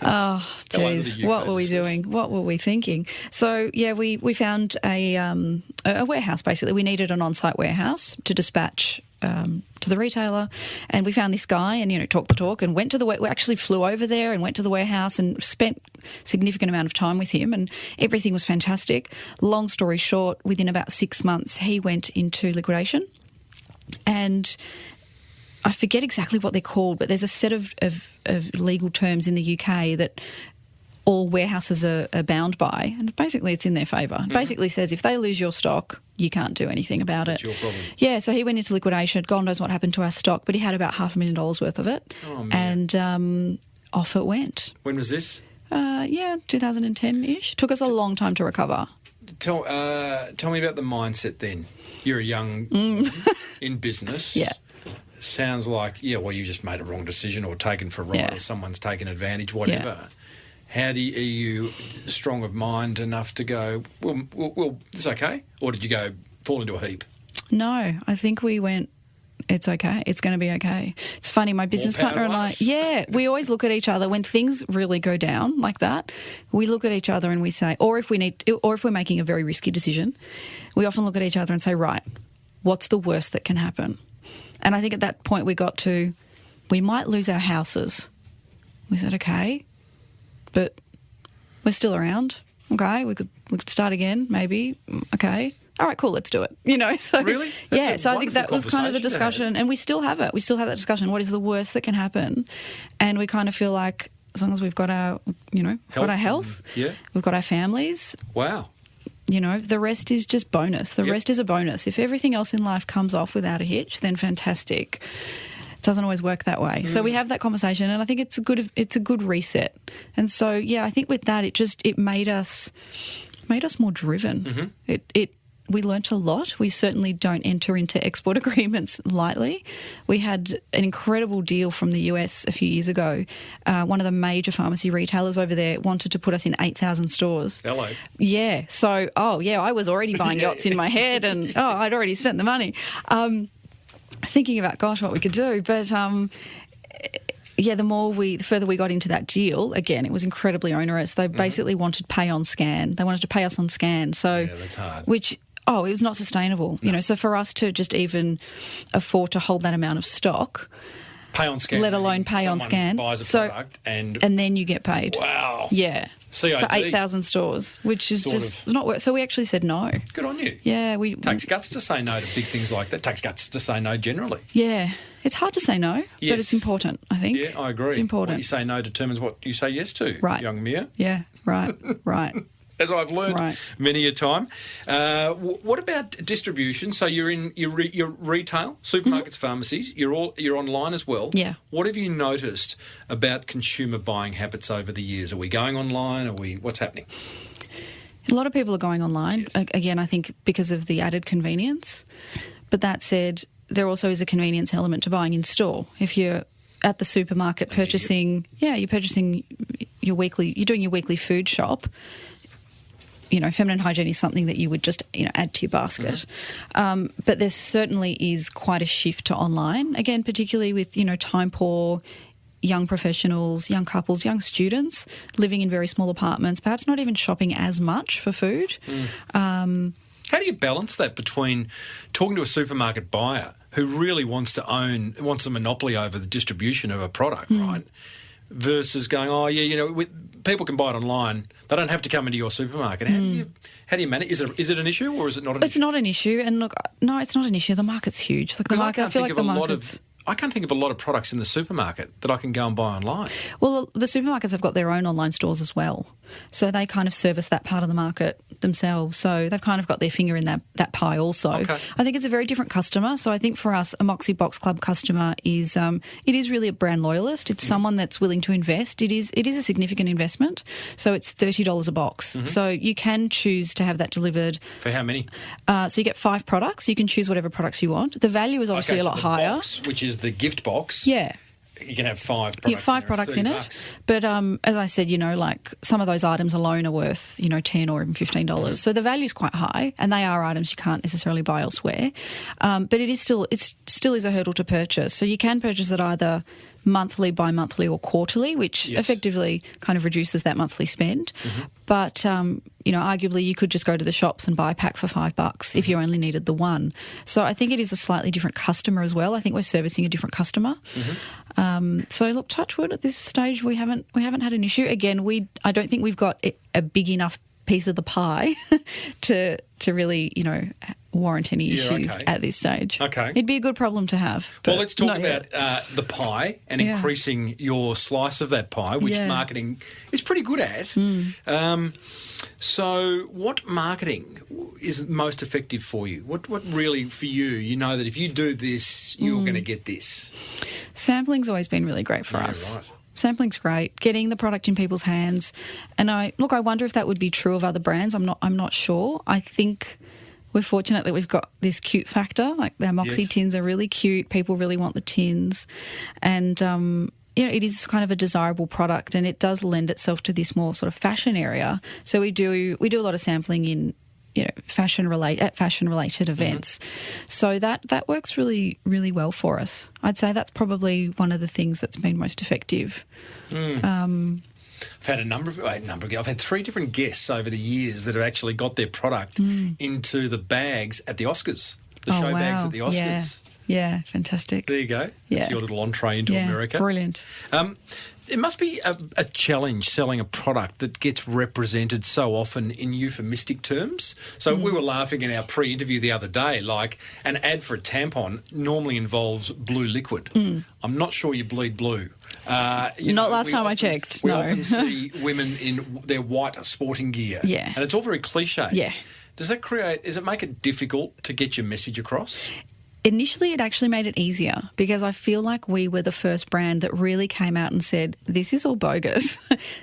Oh jeez. What were we doing? What were we thinking? So we found a warehouse. Basically, we needed an on-site warehouse to dispatch to the retailer, and we found this guy and talked the talk and went to we actually flew over there and went to the warehouse and spent a significant amount of time with him, and everything was fantastic. Long story short, within about 6 months he went into liquidation, and I forget exactly what they're called, but there's a set of legal terms in the UK that all warehouses are bound by, and basically it's in their favour. It basically says if they lose your stock, you can't do anything about That's it. your problem. Yeah, so he went into liquidation. God knows what happened to our stock, but he had about $500,000 worth of it. Oh, man. And off it went. When was this? 2010-ish. Took us a long time to recover. Tell me about the mindset then. You're a young woman in business. Yeah. Sounds like, well, you just made a wrong decision or taken for a ride Yeah. or someone's taken advantage, whatever. How are you strong of mind enough to go, well, it's okay? Or did you go fall into a heap? No, I think we went, it's okay. It's going to be okay. It's funny, my business power partner to and us. we always look at each other when things really go down like that. We look at each other and we say, or if we're making a very risky decision, we often look at each other and say, right, what's the worst that can happen? And I think at that point we got to, we might lose our houses. We said, okay, but we're still around. Okay, we could start again, maybe. Okay. All right, cool, let's do it. So Really? That's a so I think that was kind of the wonderful conversation to discussion, and we still have it. We still have that discussion. What is the worst that can happen? And we kind of feel like as long as we've got our, got our health, we've got our families. Wow. The rest is just bonus. The rest is a bonus. If everything else in life comes off without a hitch, then fantastic. It doesn't always work that way. So we have that conversation, and I think it's a good reset. And so I think with that, it made us more driven. We learnt a lot. We certainly don't enter into export agreements lightly. We had an incredible deal from the US a few years ago. One of the major pharmacy retailers over there wanted to put us in 8,000 stores. Hello. Yeah. So, I was already buying yachts in my head, and I'd already spent the money. Thinking about, gosh, what we could do. But, the further we got into that deal, again, it was incredibly onerous. They basically wanted pay on scan. They wanted to pay us on scan. So, that's hard. Which, it was not sustainable. So for us to just even afford to hold that amount of stock, pay on scan, let alone pay on scan, buys a product and then you get paid. Wow. Yeah. CID. For 8,000 stores, which is just not work. So we actually said no. Good on you. Yeah, takes guts to say no to big things like that. Takes guts to say no generally. Yeah, it's hard to say no, but it's important. I think. Yeah, I agree. It's important. What you say no determines what you say yes to. Right, young Mia. Yeah, right. As I've learned many a time. What about distribution? So you're in your retail, supermarkets, pharmacies. You're online as well. Yeah. What have you noticed about consumer buying habits over the years? Are we going online? What's happening? A lot of people are going online. Yes. Again, I think because of the added convenience. But that said, there also is a convenience element to buying in store. If you're at the supermarket purchasing, you're purchasing you're doing your weekly food shop. Feminine hygiene is something that you would just, add to your basket. But there certainly is quite a shift to online, again, particularly with, time poor young professionals, young couples, young students living in very small apartments, perhaps not even shopping as much for food. How do you balance that between talking to a supermarket buyer who really wants a monopoly over the distribution of a product, right? Versus going, people can buy it online. They don't have to come into your supermarket. How do you manage? Is it an issue or is it not an issue? It's not an issue. And look, no, it's not an issue. The market's huge. I feel like the market's... I can't think of a lot of products in the supermarket that I can go and buy online. Well, the supermarkets have got their own online stores as well. So they kind of service that part of the market themselves. So they've kind of got their finger in that pie also. Okay. I think it's a very different customer. So I think for us, a Moxie Box Club customer is it is really a brand loyalist. It's someone that's willing to invest. It is a significant investment. So it's $30 a box. So you can choose to have that delivered. For how many? So you get 5 products. You can choose whatever products you want. The value is obviously a lot higher. Box, which is the gift box. Yeah. You can have 5 products. You have 5 products in it. But as I said, like some of those items alone are worth, $10 or even $15. So the value is quite high, and they are items you can't necessarily buy elsewhere. But it still is a hurdle to purchase. So you can purchase it either monthly, bi-monthly or quarterly, which effectively kind of reduces that monthly spend. But, arguably you could just go to the shops and buy a pack for $5 if you only needed the one. So I think it is a slightly different customer as well. I think we're servicing a different customer. So look, touch wood, at this stage we haven't had an issue. Again, I don't think we've got a big enough piece of the pie to really, warrant any Yeah, issues okay. at this stage. Okay. It'd be a good problem to have. Well, but let's talk not about yet. the pie and Yeah. increasing your slice of that pie, which Yeah. marketing is pretty good at. So what marketing is most effective for you? What really, for you know that if you do this, you're going to get this? Sampling's always been really great for Yeah, us. right. Sampling's great. Getting the product in people's hands, and I wonder if that would be true of other brands. I'm not sure. I think we're fortunate that we've got this cute factor. Like our Moxie Yes. tins are really cute. People really want the tins, and it is kind of a desirable product, and it does lend itself to this more sort of fashion area. So we do a lot of sampling in fashion related events. So that works really, really well for us. I'd say that's probably one of the things that's been most effective. I've had I've had 3 different guests over the years that have actually got their product into the bags at the Oscars, the show bags at the Oscars. Yeah, fantastic. There you go. Yeah. That's your little entree into America. Brilliant. It must be a challenge selling a product that gets represented so often in euphemistic terms. So we were laughing in our pre-interview the other day, like an ad for a tampon normally involves blue liquid. I'm not sure you bleed blue. Not last time I checked, We no. often see women in their white sporting gear. Yeah. And it's all very cliche. Yeah. Does it make it difficult to get your message across? Initially, it actually made it easier because I feel like we were the first brand that really came out and said, this is all bogus.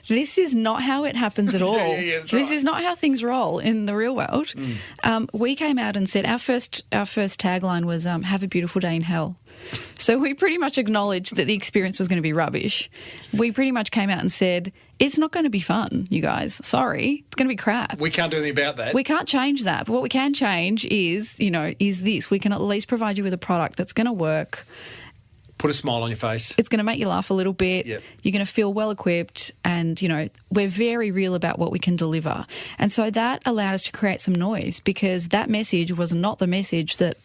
This is not how it happens at all. Yeah, that's This right. is not how things roll in the real world. We came out and said, our first tagline was, have a beautiful day in hell. So we pretty much acknowledged that the experience was going to be rubbish. We pretty much came out and said, it's not going to be fun, you guys. Sorry, it's going to be crap. We can't do anything about that. We can't change that. But what we can change is this. We can at least provide you with a product that's going to work. Put a smile on your face. It's going to make you laugh a little bit. Yep. You're going to feel well equipped, and we're very real about what we can deliver. And so that allowed us to create some noise because that message was not the message that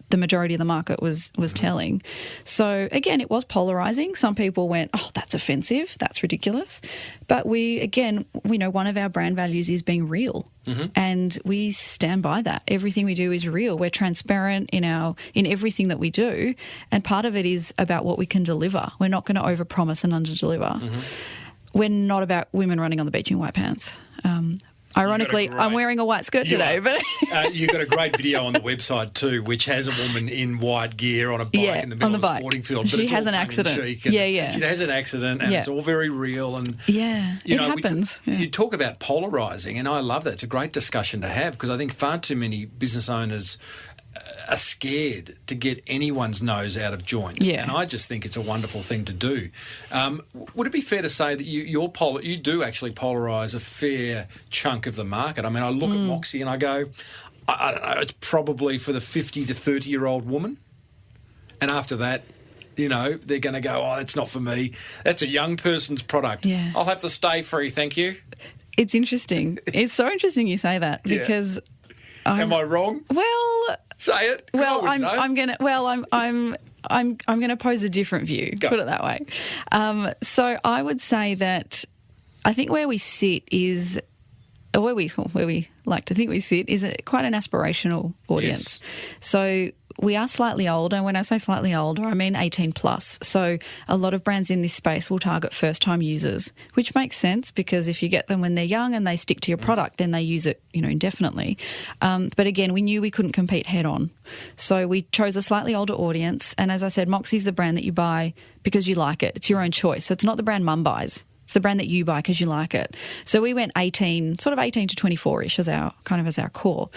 the majority of the market was telling. So again, it was polarizing. Some people went, "Oh, that's offensive. That's ridiculous." But we know one of our brand values is being real, and we stand by that. Everything we do is real. We're transparent in everything that we do, and part of it is about what we can deliver. We're not going to overpromise and underdeliver. We're not about women running on the beach in white pants. Ironically, I'm wearing a white skirt today, but you've got a great video on the website too, which has a woman in white gear on a bike in the middle on the of a bike. sporting field. But She it's has all an accident. tongue-in-cheek and Yeah. She has an accident, and Yeah. it's all very real. And it happens. You talk about polarising, and I love that. It's a great discussion to have because I think far too many business owners are scared to get anyone's nose out of joint. Yeah. And I just think it's a wonderful thing to do. Would it be fair to say that you do actually polarise a fair chunk of the market? I mean, I look at Moxie and I go, I don't know, it's probably for the 50 to 30-year-old woman. And after that, they're going to go, oh, that's not for me. That's a young person's product. Yeah. I'll have the stay free, thank you. It's interesting. It's so interesting you say that because Am I wrong? well, Say it. 'Cause I wouldn't know. I'm gonna pose a different view. Go. Put it that way. So I would say that I think where we sit is, or where we like to think we sit is quite an aspirational audience. Yes. So we are slightly older, and when I say slightly older, I mean 18 plus. So a lot of brands in this space will target first-time users, which makes sense because if you get them when they're young and they stick to your product, then they use it, indefinitely. But again, we knew we couldn't compete head-on. So we chose a slightly older audience, and as I said, Moxie's the brand that you buy because you like it. It's your own choice. So it's not the brand mum buys. It's the brand that you buy because you like it. So we went 18 to 24-ish as our core.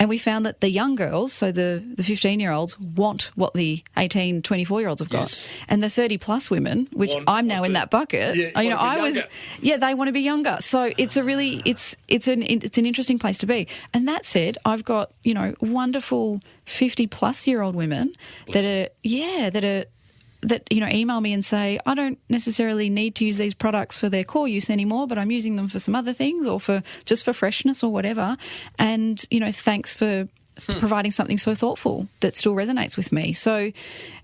And we found that the young girls, so the 15-year-olds, want what the 18, 24-year-olds have got. Yes. And the 30-plus women, which I'm now in that bucket, they want to be younger. So it's a really, it's an interesting place to be. And that said, I've got, wonderful 50-plus-year-old women that email me and say, I don't necessarily need to use these products for their core use anymore, but I'm using them for some other things or for freshness or whatever. And, thanks for providing something so thoughtful that still resonates with me. So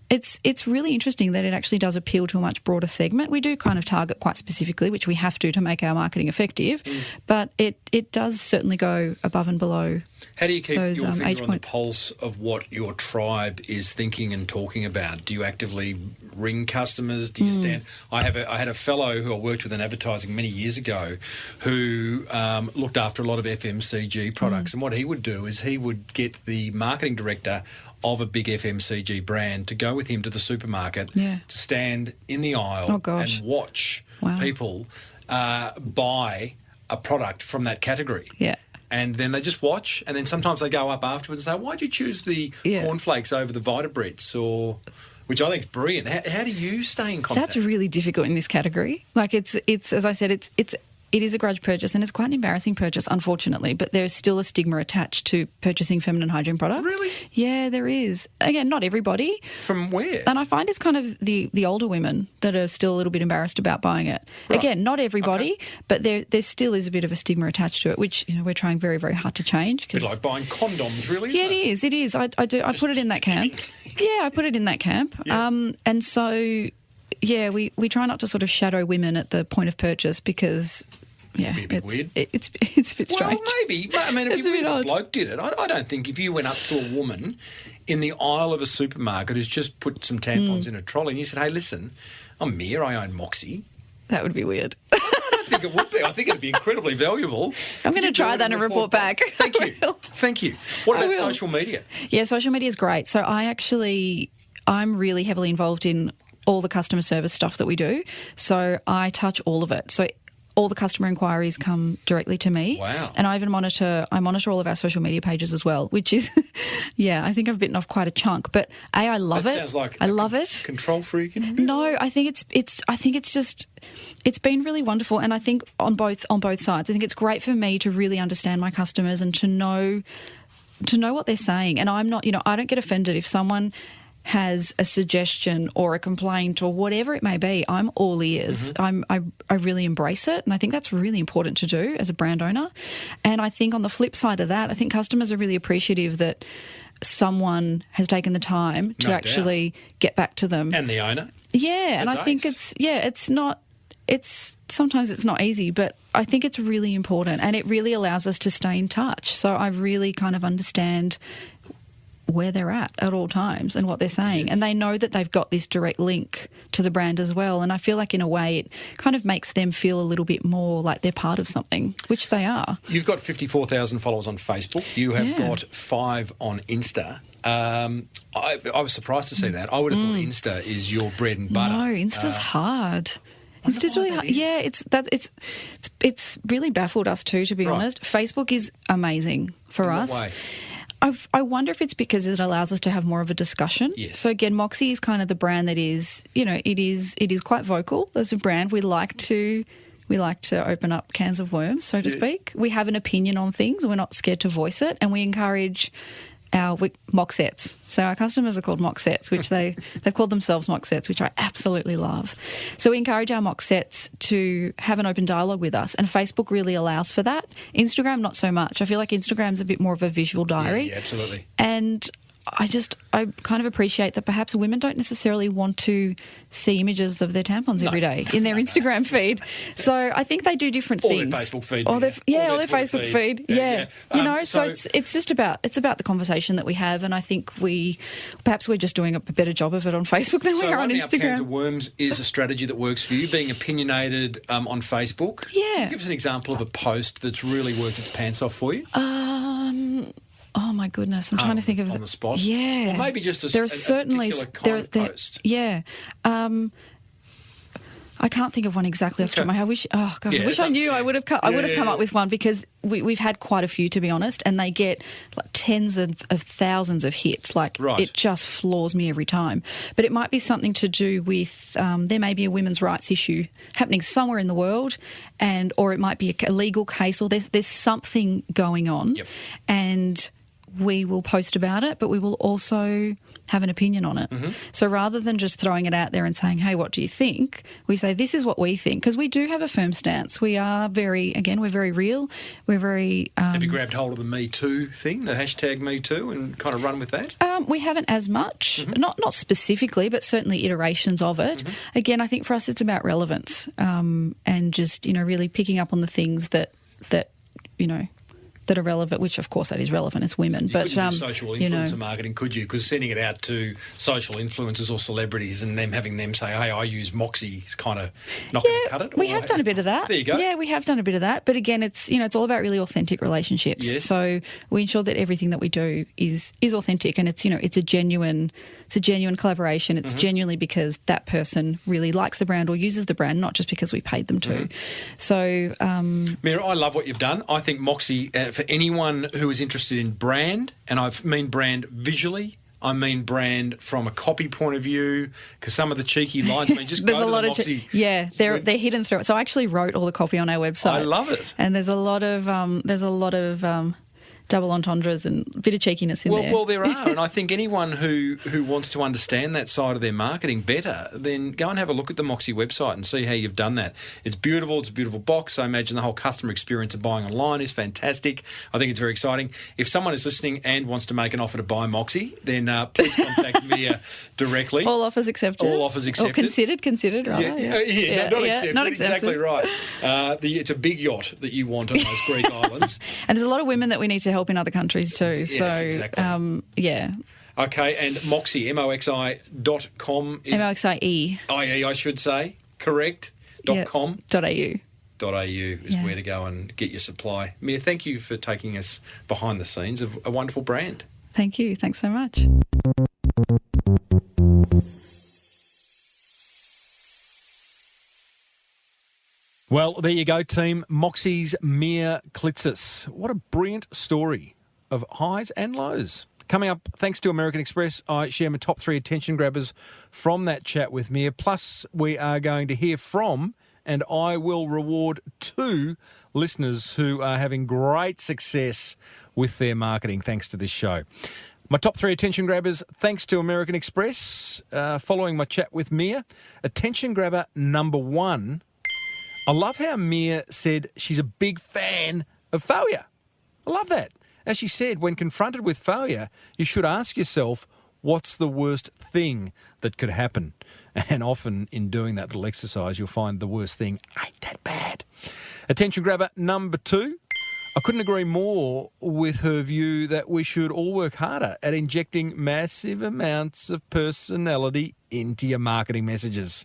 it's really interesting that it actually does appeal to a much broader segment. We do kind of target quite specifically, which we have to make our marketing effective, but it does certainly go above and below How do you keep those your age finger on the points. pulse of what your tribe is thinking and talking about? Do you actively ring customers? Do you stand? I had a fellow who I worked with in advertising many years ago who looked after a lot of FMCG products, and what he would do is he would get the marketing director of a big FMCG brand to go with him to the supermarket to stand in the aisle and watch people buy a product from that category. Yeah. And then they just watch, and then sometimes they go up afterwards and say, "Why'd you choose the cornflakes over the Vitabrits?" Or, which I think is brilliant. How do you stay in contact? That's really difficult in this category. Like it's as I said, it is a grudge purchase, and it's quite an embarrassing purchase, unfortunately. But there's still a stigma attached to purchasing feminine hygiene products. Really? Yeah, there is. Again, not everybody. From where? And I find it's kind of the older women that are still a little bit embarrassed about buying it. Right. Again, not everybody, but there still is a bit of a stigma attached to it, which we're trying very, very hard to change. A bit like buying condoms, really. Yeah, it is. It is. I do. I put it in that camp. Yeah, I put it in that camp. Yeah. And so, yeah, we try not to sort of shadow women at the point of purchase because. Yeah, It'd be a bit weird. It's a bit strange. Well, maybe. I mean, it'd It's be a weird bit if a odd. bloke did it. I don't think if you went up to a woman in the aisle of a supermarket who's just put some tampons in a trolley and you said, "Hey, listen, I'm Mia, I own Moxie." That would be weird. I don't think it would be. I think it'd be incredibly valuable. I'm going to Could you try do it that and report back. Thank you. I will. Thank you. What I about will. social media? Yeah, social media is great. So I'm really heavily involved in all the customer service stuff that we do. So I touch all of it. So all the customer inquiries come directly to me. Wow. And I monitor all of our social media pages as well, which is, I think I've bitten off quite a chunk. But I love That it. sounds like I love it. Control freak. No, I think it's been really wonderful, and I think on both sides. I think it's great for me to really understand my customers and to know what they're saying. And I'm not, I don't get offended if someone has a suggestion or a complaint or whatever it may be. I'm all ears. I really embrace it, and I think that's really important to do as a brand owner. And I think on the flip side of that, I think customers are really appreciative that someone has taken the time to No actually get back to them. And the owner. Yeah, and I That's think ace. sometimes it's not easy, but I think it's really important, and it really allows us to stay in touch. So I really kind of understand where they're at all times and what they're saying. And they know that they've got this direct link to the brand as well. And I feel like in a way it kind of makes them feel a little bit more like they're part of something, which they are. You've got 54,000 followers on Facebook. You have got 5 on Insta. I was surprised to see that. I would have thought Insta is your bread and butter. No, Insta's hard. It's just really hard. that is. Yeah, it's really baffled us too, to be Right. honest. Facebook is amazing for In what us. way? I wonder if it's because it allows us to have more of a discussion. Yes. So again, Moxie is kind of the brand that is, it is quite vocal as a brand. We like to open up cans of worms, so to speak. We have an opinion on things. We're not scared to voice it, and we encourage our Moxettes. So our customers are called Moxettes, which they've called themselves Moxettes, which I absolutely love. So we encourage our Moxettes to have an open dialogue with us, and Facebook really allows for that. Instagram, not so much. I feel like Instagram's a bit more of a visual diary. Yeah, absolutely. And I kind of appreciate that perhaps women don't necessarily want to see images of their tampons every day in their Instagram feed. So I think they do different Or things. their Facebook feed. Or their Twitter Facebook feed. Yeah. So it's just about the conversation that we have, and I think we're just doing a better job of it on Facebook than we are on opening up cans of Instagram. worms is a strategy that works for you, being opinionated on Facebook. Yeah. Give us an example of a post that's really worked its pants off for you. Oh my goodness, I'm trying to think of on the spot. Yeah, Or maybe just there are certainly particular kind of post. Yeah. I can't think of one exactly off the top of my head. I wish I knew. I would have come up with one, because we've had quite a few, to be honest, and they get like tens of thousands of hits. Like Right. It just floors me every time. But it might be something to do with there may be a women's rights issue happening somewhere in the world, or it might be a legal case, or there's something going on, Yep. and we will post about it, but we will also have an opinion on it. So rather than just throwing it out there and saying, hey, what do you think? We say, this is what we think, because we do have a firm stance. We are we're very real. We're very... Have you grabbed hold of the Me Too thing, the hashtag Me Too, and kind of run with that? we haven't as much, not specifically, but certainly iterations of it. Again, I think for us it's about relevance, and just, really picking up on the things that that are relevant, which of course that is relevant, it's women. You but couldn't do social you know, influencer marketing, could you? Because sending it out to social influencers or celebrities and them having them say, hey, I use Moxie is kind of not going to cut it. We have done a bit of that. There you go. Yeah, we have done a bit of that. But again, it's it's all about really authentic relationships. Yes. So we ensure that everything that we do is authentic, and it's it's a genuine collaboration. It's genuinely because that person really likes the brand or uses the brand, not just because we paid them to. So, Mira, I love what you've done. I think Moxie, for anyone who is interested in brand, and I mean brand visually, I mean brand from a copy point of view, because some of the cheeky lines, I mean, just there's go a to lot the of Moxie. they're hidden through it. So I actually wrote all the copy on our website. I love it. And there's a lot of double entendres and a bit of cheekiness in there. Well, there are, and I think anyone who wants to understand that side of their marketing better, then go and have a look at the Moxie website and see how you've done that. It's beautiful. It's a beautiful box. I imagine the whole customer experience of buying online is fantastic. I think it's very exciting. If someone is listening and wants to make an offer to buy Moxie, then please contact me directly. All offers accepted. All offers accepted. Or considered, rather. Not accepted. Not accepted. Exactly right. It's a big yacht that you want on those Greek islands. And there's a lot of women that we need to help in other countries too. Yes, so, exactly. yeah. Okay, and Moxie, moxi.com. MOXIE. IE, I should say. Correct. .com. .au. .au is where to go and get your supply. Mia, thank you for taking us behind the scenes of a wonderful brand. Thank you. Thanks so much. Well, there you go, team. Moxie's Mia Klitsas. What a brilliant story of highs and lows. Coming up, thanks to American Express, I share my top 3 attention grabbers from that chat with Mia. Plus, we are going to hear from, and I will reward 2 listeners who are having great success with their marketing thanks to this show. My top 3 attention grabbers, thanks to American Express, following my chat with Mia. Attention grabber number 1. I love how Mia said she's a big fan of failure. I love that. As she said, when confronted with failure, you should ask yourself, what's the worst thing that could happen? And often in doing that little exercise, you'll find the worst thing ain't that bad. Attention grabber number 2. I couldn't agree more with her view that we should all work harder at injecting massive amounts of personality into your marketing messages.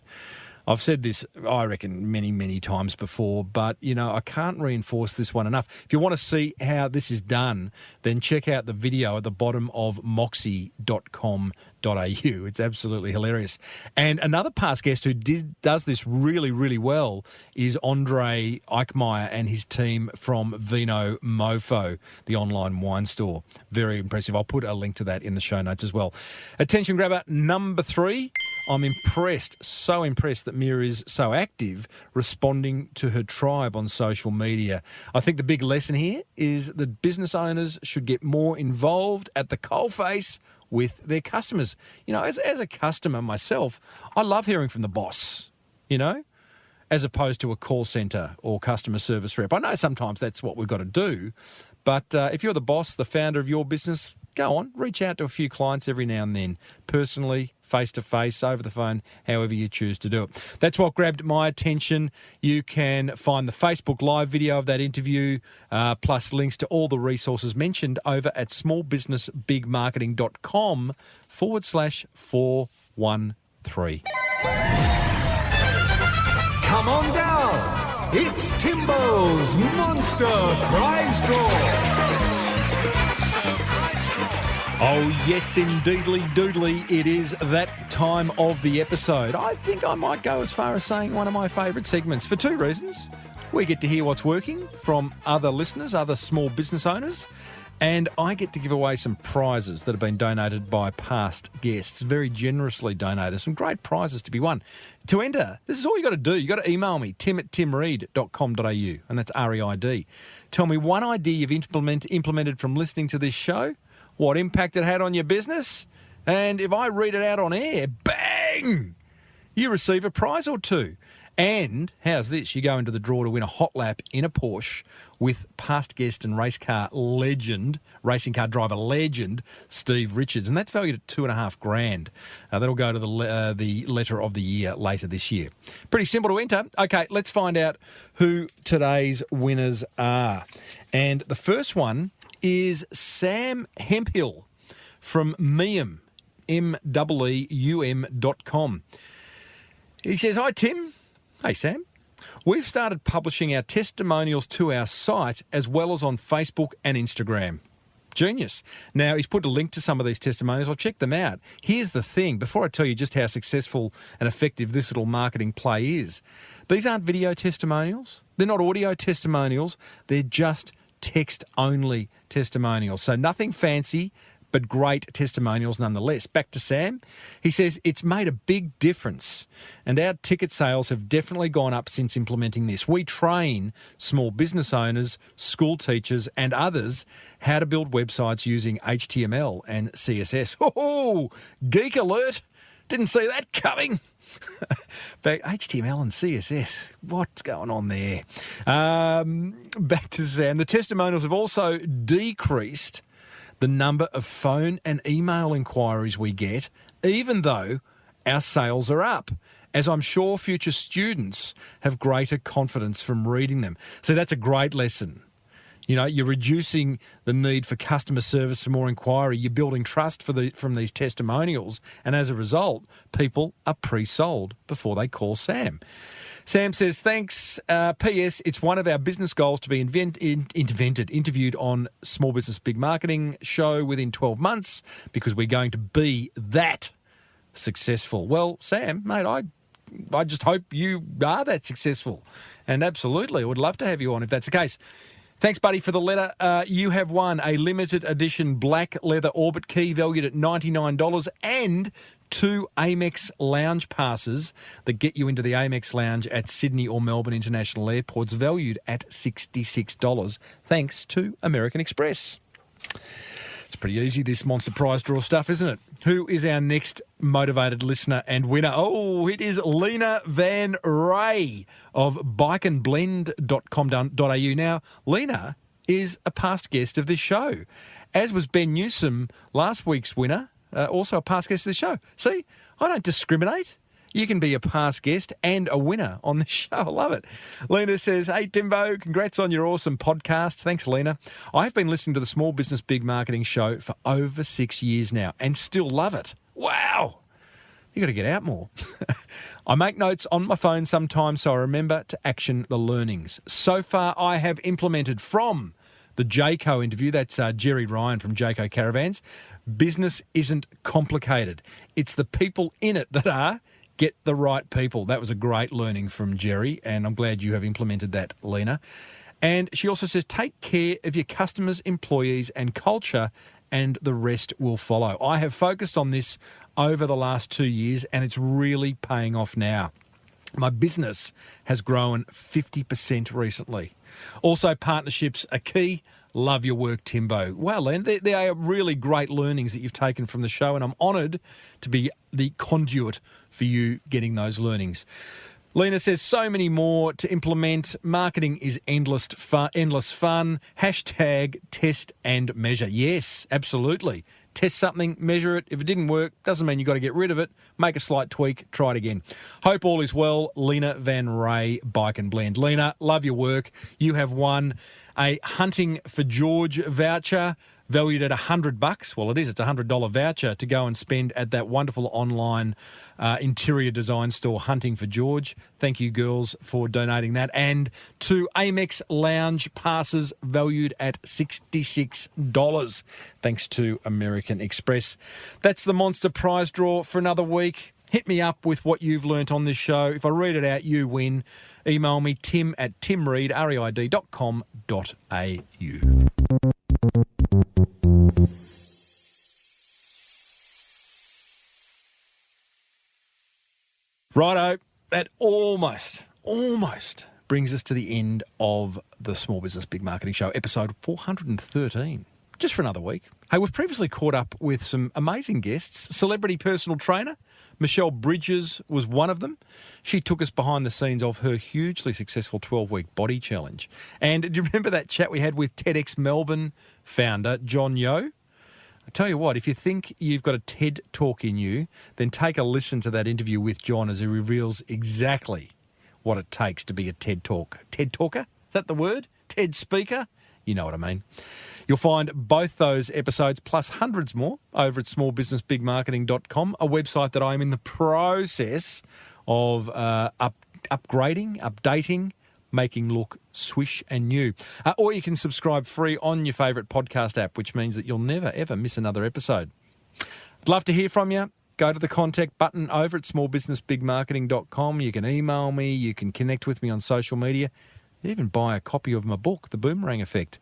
I've said this, I reckon, many, many times before, but, I can't reinforce this one enough. If you want to see how this is done, then check out the video at the bottom of moxie.com.au. It's absolutely hilarious. And another past guest who does this really, really well is Andre Eichmeyer and his team from Vino Mofo, the online wine store. Very impressive. I'll put a link to that in the show notes as well. Attention grabber number 3. I'm impressed, so impressed that Mia is so active responding to her tribe on social media. I think the big lesson here is that business owners should get more involved at the coalface with their customers. As a customer myself, I love hearing from the boss, as opposed to a call centre or customer service rep. I know sometimes that's what we've got to do, but if you're the boss, the founder of your business, go on, reach out to a few clients every now and then, personally, face-to-face, over the phone, however you choose to do it. That's what grabbed my attention. You can find the Facebook Live video of that interview, plus links to all the resources mentioned over at smallbusinessbigmarketing.com/413. Come on down. It's Timbo's Monster Prize Draw. Oh, yes, indeedly doodly. It is that time of the episode. I think I might go as far as saying one of my favourite segments for 2 reasons. We get to hear what's working from other listeners, other small business owners, and I get to give away some prizes that have been donated by past guests, very generously donated. Some great prizes to be won. To enter, this is all you got to do. You got to email me, tim@timreid.com.au, and that's REID. Tell me one idea you've implemented from listening to this show, what impact it had on your business, and if I read it out on air, bang, you receive a prize or 2. And how's this? You go into the draw to win a hot lap in a Porsche with past guest and racing car driver legend, Steve Richards. And that's valued at $2,500. That'll go to the letter of the year later this year. Pretty simple to enter. Okay, let's find out who today's winners are. And the first one is Sam Hemphill from Meum, meeum.com. He says, "Hi, Tim." Hey, Sam. "We've started publishing our testimonials to our site as well as on Facebook and Instagram." Genius. Now, he's put a link to some of these testimonials. I'll check them out. Here's the thing, before I tell you just how successful and effective this little marketing play is, these aren't video testimonials. They're not audio testimonials. They're just text-only testimonials. So nothing fancy, but great testimonials nonetheless. Back to Sam. He says, "It's made a big difference, and our ticket sales have definitely gone up since implementing this. We train small business owners, school teachers, and others how to build websites using HTML and CSS." Oh, geek alert. Didn't see that coming. Back HTML and CSS. What's going on there? Back to Sam. "The testimonials have also decreased the number of phone and email inquiries we get, even though our sales are up, as I'm sure future students have greater confidence from reading them." So that's a great lesson. You know, you're reducing the need for customer service for more inquiry. You're building trust from these testimonials. And as a result, people are pre-sold before they call Sam. Sam says, "Thanks. P.S. It's one of our business goals to be interviewed on Small Business Big Marketing show within 12 months because we're going to be that successful." Well, Sam, mate, I just hope you are that successful. And absolutely, I would love to have you on if that's the case. Thanks, buddy, for the letter. You have won a limited edition black leather Orbit key valued at $99 and 2 Amex lounge passes that get you into the Amex lounge at Sydney or Melbourne International Airports valued at $66, thanks to American Express. It's pretty easy, this Monster Prize Draw stuff, isn't it? Who is our next motivated listener and winner? Oh, it is Lena Van Ray of bikeandblend.com.au. Now, Lena is a past guest of this show, as was Ben Newsome, last week's winner, also a past guest of the show. See, I don't discriminate. You can be a past guest and a winner on the show. I love it. Lena says, "Hey, Timbo, congrats on your awesome podcast." Thanks, Lena. "I've been listening to the Small Business Big Marketing show for over 6 years now and still love it." Wow. You got to get out more. "I make notes on my phone sometimes, so I remember to action the learnings. So far, I have implemented from the Jayco interview," that's Jerry Ryan from Jayco Caravans, "business isn't complicated. It's the people in it that are. Get the right people." That was a great learning from Jerry, and I'm glad you have implemented that, Lena. And she also says, "Take care of your customers, employees, and culture, and the rest will follow." I have focused on this over the last 2 years, and it's really paying off now. My business has grown 50% recently. Also, partnerships are key. Love your work, Timbo. Well, Len, they are really great learnings that you've taken from the show, and I'm honoured to be the conduit for you getting those learnings. Lena says, "So many more to implement. Marketing is endless fun. Hashtag test and measure." Yes, absolutely. Test something, measure it. If it didn't work, doesn't mean you've got to get rid of it. Make a slight tweak, try it again. Hope all is well. Lena Van Ray, Bike and Blend. Lena, love your work. You have won a Hunting for George voucher valued at $100. Well, it is. It's a $100 voucher to go and spend at that wonderful online interior design store, Hunting for George. Thank you, girls, for donating that. And 2 Amex lounge passes valued at $66. Thanks to American Express. That's the Monster Prize Draw for another week. Hit me up with what you've learnt on this show. If I read it out, you win. Email me, tim@timreid, reid.com.au. Righto, that almost brings us to the end of the Small Business Big Marketing Show, episode 413. just for another week. Hey, we've previously caught up with some amazing guests. Celebrity personal trainer Michelle Bridges was one of them. She took us behind the scenes of her hugely successful 12-week body challenge. And do you remember that chat we had with TEDx Melbourne founder John Yo? I tell you what, if you think you've got a TED Talk in you, then take a listen to that interview with John as he reveals exactly what it takes to be a TED Talk. TED Talker? Is that the word? TED Speaker? You know what I mean. You'll find both those episodes plus hundreds more over at smallbusinessbigmarketing.com, a website that I'm in the process of upgrading, updating, making look swish and new. Or you can subscribe free on your favourite podcast app, which means that you'll never, ever miss another episode. I'd love to hear from you. Go to the contact button over at smallbusinessbigmarketing.com. You can email me. You can connect with me on social media. Even buy a copy of my book, The Boomerang Effect.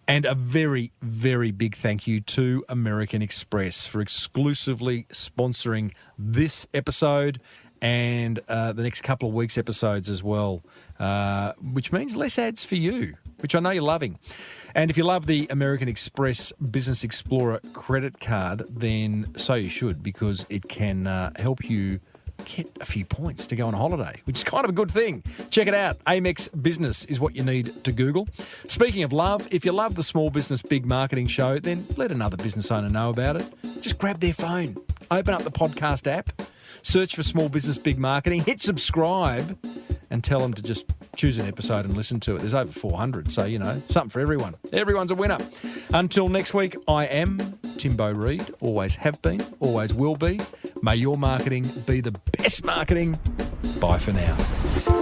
And a very, very big thank you to American Express for exclusively sponsoring this episode and the next couple of weeks' episodes as well, which means less ads for you, which I know you're loving. And if you love the American Express Business Explorer credit card, then so you should, because it can help you get a few points to go on holiday, which is kind of a good thing. Check it out. Amex Business is what you need to Google. Speaking of love, if you love the Small Business Big Marketing Show, then let another business owner know about it. Just grab their phone, open up the podcast app, search for Small Business Big Marketing, hit subscribe, and tell them to just choose an episode and listen to it. There's over 400, so, you know, something for everyone. Everyone's a winner. Until next week, I am Timbo Reid, always have been, always will be. May your marketing be the best marketing. Bye for now.